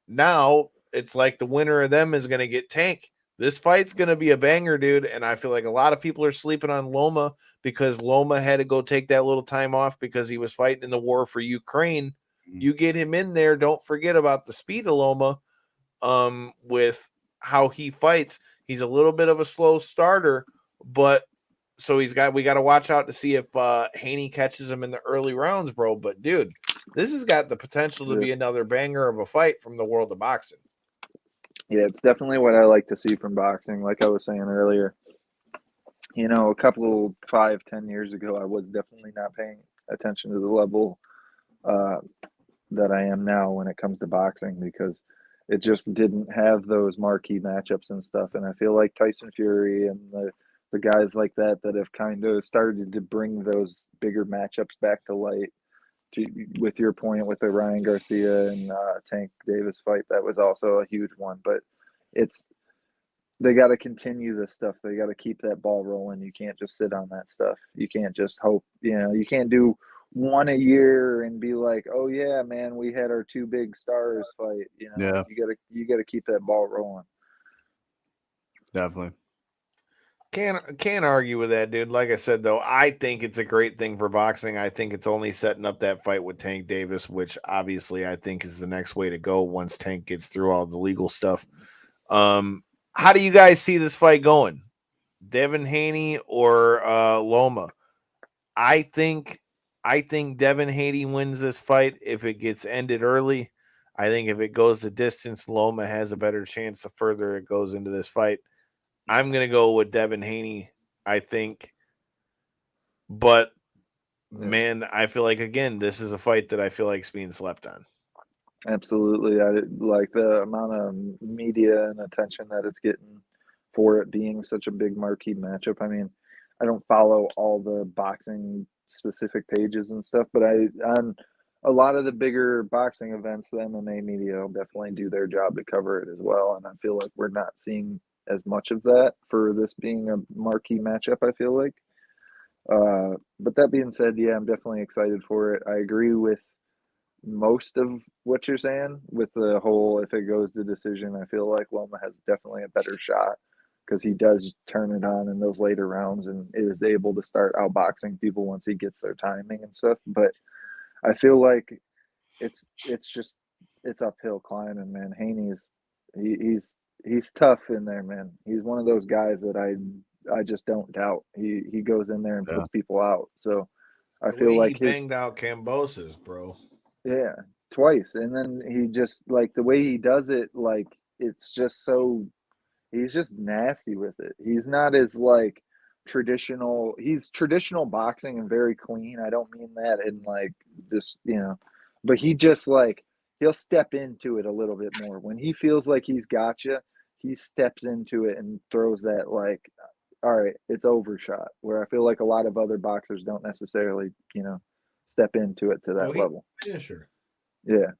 now it's like the winner of them is going to get Tank. This fight's going to be a banger, dude. And I feel like a lot of people are sleeping on Loma because Loma had to go take that little time off because he was fighting in the war for Ukraine. You get him in there. Don't forget about the speed of Loma with how he fights. He's a little bit of a slow starter, but so we got to watch out to see if Haney catches him in the early rounds, bro. But dude, this has got the potential to be another banger of a fight from the world of boxing. Yeah, it's definitely what I like to see from boxing. Like I was saying earlier, a couple 5-10 years ago, I was definitely not paying attention to the level that I am now when it comes to boxing, because it just didn't have those marquee matchups and stuff. And I feel like Tyson Fury and the guys like that have kind of started to bring those bigger matchups back to light. With your point with the Ryan Garcia and Tank Davis fight, that was also a huge one. But they got to continue this stuff. They got to keep that ball rolling. You can't just sit on that stuff. You can't just hope. You can't do one a year and be like, oh yeah, man, we had our two big stars fight. You gotta keep that ball rolling. Definitely. Can't argue with that, dude. Like I said, though, I think it's a great thing for boxing. I think it's only setting up that fight with Tank Davis, which obviously I think is the next way to go once Tank gets through all the legal stuff. How do you guys see this fight going? Devin Haney or Loma? I think Devin Haney wins this fight if it gets ended early. I think if it goes the distance, Loma has a better chance the further it goes into this fight. I'm going to go with Devin Haney, I think. But, man, I feel like, again, this is a fight that I feel like is being slept on. Absolutely. I like the amount of media and attention that it's getting for it being such a big marquee matchup. I mean, I don't follow all the boxing specific pages and stuff, but on a lot of the bigger boxing events, the MMA media will definitely do their job to cover it as well. And I feel like we're not seeing as much of that for this being a marquee matchup, I feel like. But that being said, yeah, I'm definitely excited for it. I agree with most of what you're saying with the whole, if it goes to decision, I feel like Loma has definitely a better shot because he does turn it on in those later rounds and is able to start outboxing people once he gets their timing and stuff. But I feel like it's uphill climbing, man. Haney's he's tough in there, man. He's one of those guys that I just don't doubt. He goes in there and puts people out. So I The feel way like he banged out Cambosis, bro. yeah, twice. And then he just like the way he does it, like it's just so he's just nasty with it. He's not as like traditional. He's traditional boxing and very clean. I don't mean that in like this, but he just like he'll step into it a little bit more. When he feels like he's got you, he steps into it and throws that like, all right, it's overshot. Where I feel like a lot of other boxers don't necessarily, step into it to that level. Finisher. Yeah.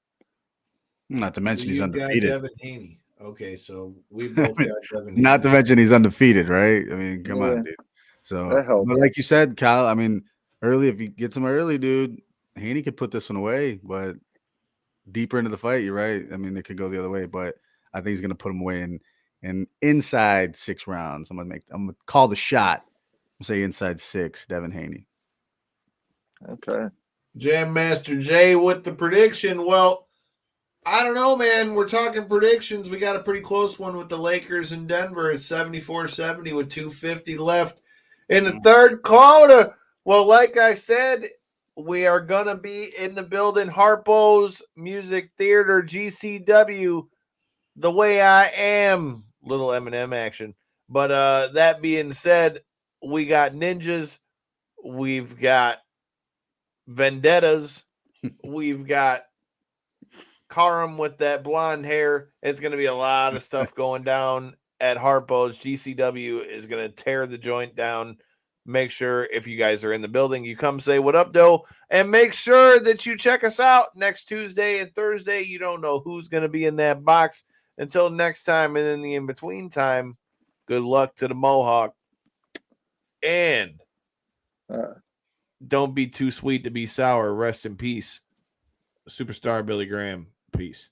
Not to mention he's You've got undefeated. Devin Haney. Okay, so we both got Devin Haney. Not to mention he's undefeated, right? I mean, come on, dude. So, that helps. but like you said, Kyle, I mean, early, if you get him early, dude, Haney could put this one away, but deeper into the fight, you're right. I mean, it could go the other way, but I think he's gonna put him away in inside 6 rounds. I'm gonna call the shot. Say inside 6, Devin Haney. Okay. Jam Master Jay with the prediction. Well, I don't know, man. We're talking predictions. We got a pretty close one with the Lakers in Denver. It's 74-70 with 2:50 left in the third quarter. Well, like I said, we are going to be in the building. Harpo's Music Theater, GCW, The Way I Am. Little Eminem action. But that being said, we got ninjas. We've got vendettas. We've got Karam with that blonde hair. It's going to be a lot of stuff going down at Harpo's. GCW is going to tear the joint down. Make sure if you guys are in the building, you come say what up, doe, and make sure that you check us out next Tuesday and Thursday. You don't know who's going to be in that box. Until next time, and in the in-between time, good luck to the Mohawk. And don't be too sweet to be sour. Rest in peace. Superstar Billy Graham. Peace.